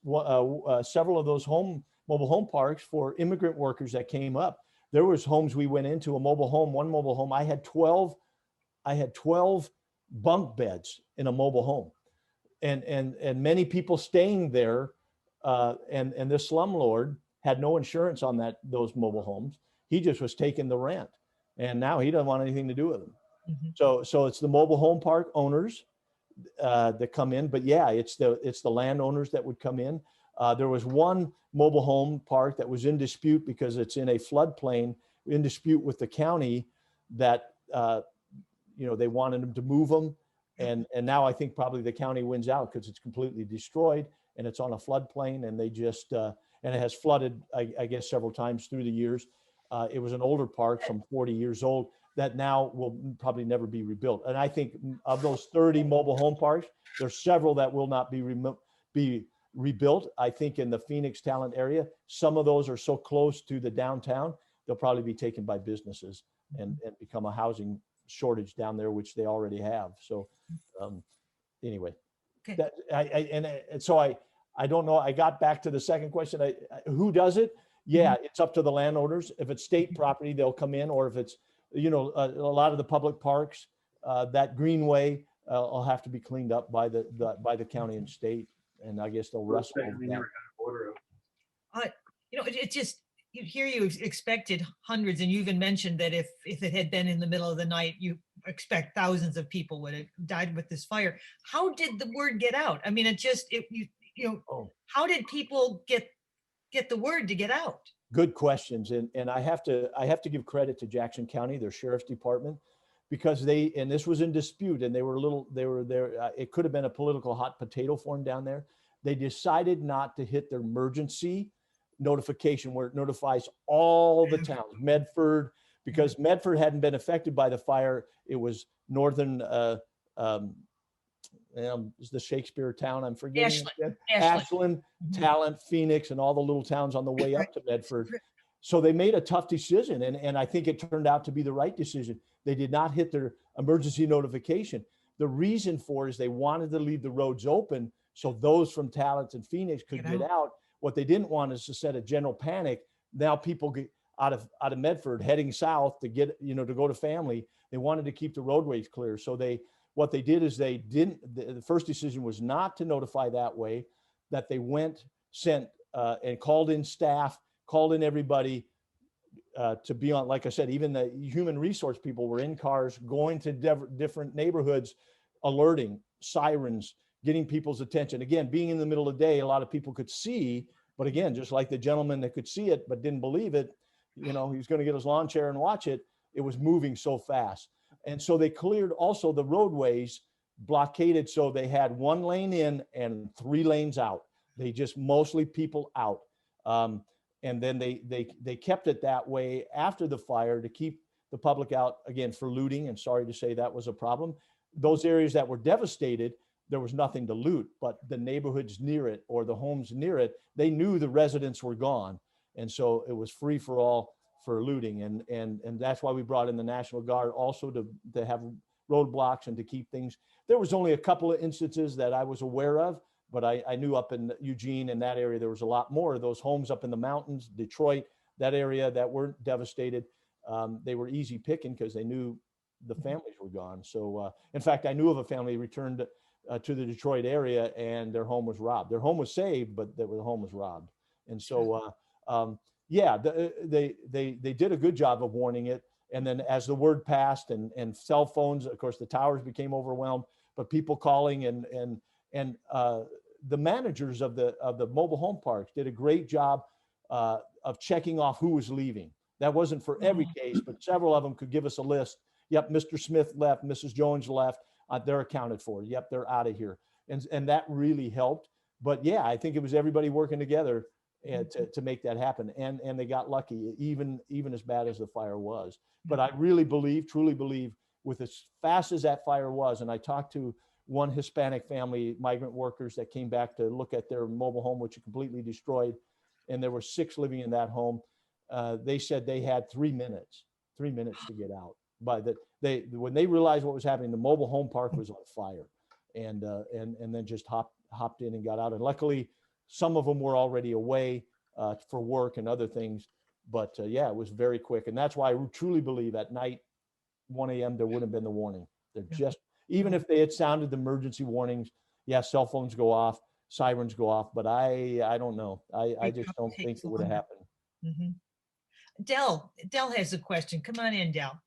C: several of those mobile home parks for immigrant workers that came up. There was homes we went into, one mobile home. I had 12 bunk beds in a mobile home, and many people staying there. And this slumlord had no insurance on those mobile homes. He just was taking the rent, and now he doesn't want anything to do with them. Mm-hmm. So it's the mobile home park owners that come in, but yeah, it's the landowners that would come in. There was one mobile home park that was in dispute because it's in a floodplain, in dispute with the county that they wanted them to move them, and now I think probably the county wins out because it's completely destroyed and it's on a floodplain, and they just and it has flooded I guess several times through the years. It was an older park, some 40 years old, that now will probably never be rebuilt. And I think of those 30 mobile home parks, there's several that will not be rebuilt. I think in the Phoenix talent area, some of those are so close to the downtown, they'll probably be taken by businesses and become a housing shortage down there, which they already have. So anyway,
B: okay.
C: So I don't know. I got back to the second question. Who does it? Yeah, it's up to the landowners. If it's state property, they'll come in, or if it's, a lot of the public parks, that greenway will have to be cleaned up by the county and state. And I guess they'll wrestle with that.
B: It just, you expected hundreds, and you even mentioned that if it had been in the middle of the night, you expect thousands of people would have died with this fire. How did the word get out? I mean, how did people get the word to get out?
C: Good questions. And I have to give credit to Jackson County, their sheriff's department, because this was in dispute, and they were there. It could have been a political hot potato for them down there. They decided not to hit their emergency notification where it notifies all the towns, Medford, because Medford hadn't been affected by the fire. It was northern, is the Shakespeare town, I'm forgetting. Ashland, Talent, Phoenix, and all the little towns on the way up to Medford. So they made a tough decision, and I think it turned out to be the right decision. They did not hit their emergency notification. The reason for it is they wanted to leave the roads open so those from Talent and Phoenix could get out. What they didn't want is to set a general panic. Now people get out of Medford heading south to get, to go to family. They wanted to keep the roadways clear. So what they did is the first decision was not to notify that way, that they sent and called in staff, called in everybody to be on, like I said, even the human resource people were in cars going to different neighborhoods, alerting, sirens, getting people's attention. Again, being in the middle of the day, a lot of people could see, but again, just like the gentleman that could see it but didn't believe it, he was going to get his lawn chair and watch it. It was moving so fast. And so they cleared also the roadways blockaded. So they had 1 lane in and 3 lanes out. They just mostly people out. And then they kept it that way after the fire to keep the public out, again, for looting. And sorry to say that was a problem. Those areas that were devastated, there was nothing to loot, but the neighborhoods near it or the homes near it, they knew the residents were gone. And so it was free for all for looting. And that's why we brought in the National Guard also to have roadblocks and to keep things. There was only a couple of instances that I was aware of, but I knew up in Eugene and that area, there was a lot more of those homes up in the mountains, Detroit, that area that weren't devastated. They were easy picking because they knew the families were gone. So in fact, I knew of a family returned to the Detroit area and their home was robbed. Their home was saved, but the home was robbed. And so, yeah, they did a good job of warning it. And then as the word passed and cell phones, of course, the towers became overwhelmed, but people calling and the managers of the mobile home parks did a great job of checking off who was leaving. That wasn't for every case, but several of them could give us a list. Yep, Mr. Smith left, Mrs. Jones left. They're accounted for. Yep, they're out of here. And that really helped. But yeah, I think it was everybody working together to make that happen. And they got lucky, even as bad as the fire was. But I really truly believe, with as fast as that fire was, and I talked to one Hispanic family, migrant workers that came back to look at their mobile home, which was completely destroyed. And there were 6 living in that home. They said they had 3 minutes to get out. When they realized what was happening, the mobile home park was on fire, and then just hopped in and got out. And luckily, some of them were already away for work and other things. But yeah, it was very quick, and that's why I truly believe at night, 1 a.m. there wouldn't have been the warning. They're just, even if they had sounded the emergency warnings, yeah, cell phones go off, sirens go off, but I don't know. I just don't think it would have happened.
B: Mm-hmm. Del has a question. Come on in, Del.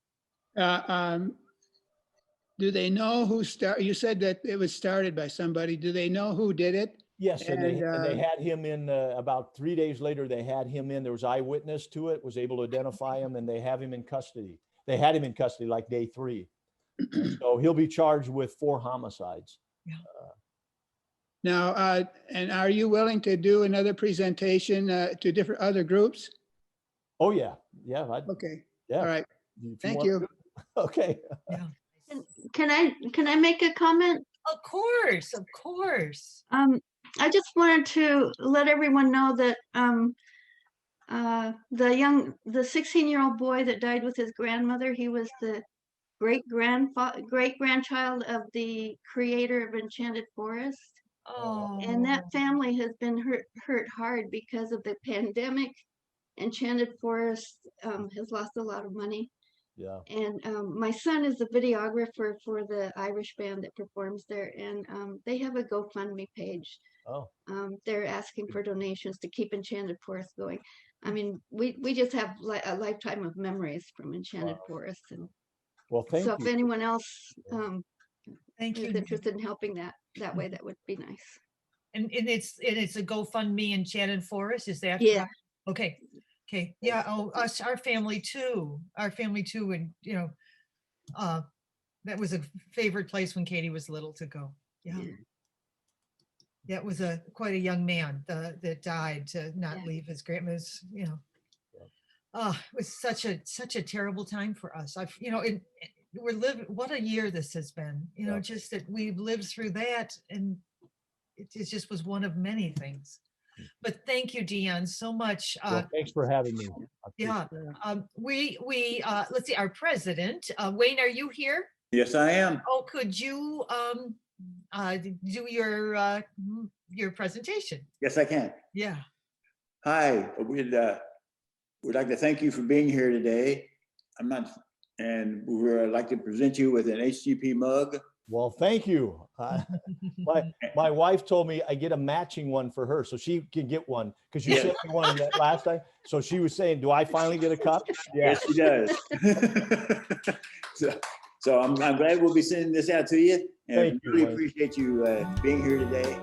F: Do they know who you said that it was started by somebody. Do they know who did it?
C: Yes, and they had him in about 3 days later. They had him in. There was eyewitness to it, was able to identify him, and they have him in custody. They had him in custody like day 3. So he'll be charged with 4 homicides.
B: Yeah.
F: Now, and are you willing to do another presentation to different other groups?
C: Oh yeah,
F: Okay.
C: Yeah.
F: All right. Thank you.
C: Okay.
B: Yeah.
G: Can I make a comment?
B: Of course.
G: I just wanted to let everyone know that the 16-year-old boy that died with his grandmother, he was the great grandchild of the creator of Enchanted Forest.
B: Oh.
G: And that family has been hurt hard because of the pandemic. Enchanted Forest has lost a lot of money.
C: Yeah.
G: And my son is the videographer for the Irish band that performs there, and they have a GoFundMe page.
C: Oh.
G: They're asking for donations to keep Enchanted Forest going. I mean, we just have a lifetime of memories from Enchanted Forest, and
C: well, thank you.
G: if anyone else
B: Thank you.
G: is interested in helping that way, that would be nice.
B: And it's a GoFundMe Enchanted Forest. Is that
G: Yeah.
B: right? Okay. Yeah. Oh, our family too. And that was a favorite place when Katie was little to go. Yeah. That was quite a young man that died to not leave his grandma's. It was such a terrible time for us. We're living. What a year this has been. Just that we've lived through that, and it just was one of many things. But thank you, Deon, so much.
C: Well, thanks for having me.
B: Yeah. We let's see, our president, Wayne, are you here?
H: Yes, I am.
B: Oh, could you do your presentation?
H: Yes, I can.
B: Yeah.
H: Hi, we'd like to thank you for being here today. And we'd like to present you with an HGP mug.
C: Well, thank you. My wife told me I get a matching one for her, so she can get one, because you sent me one that last time. So she was saying, do I finally get a cup?
H: Yeah. Yes, she does. So I'm glad we'll be sending this out to you. And I really appreciate you being here today.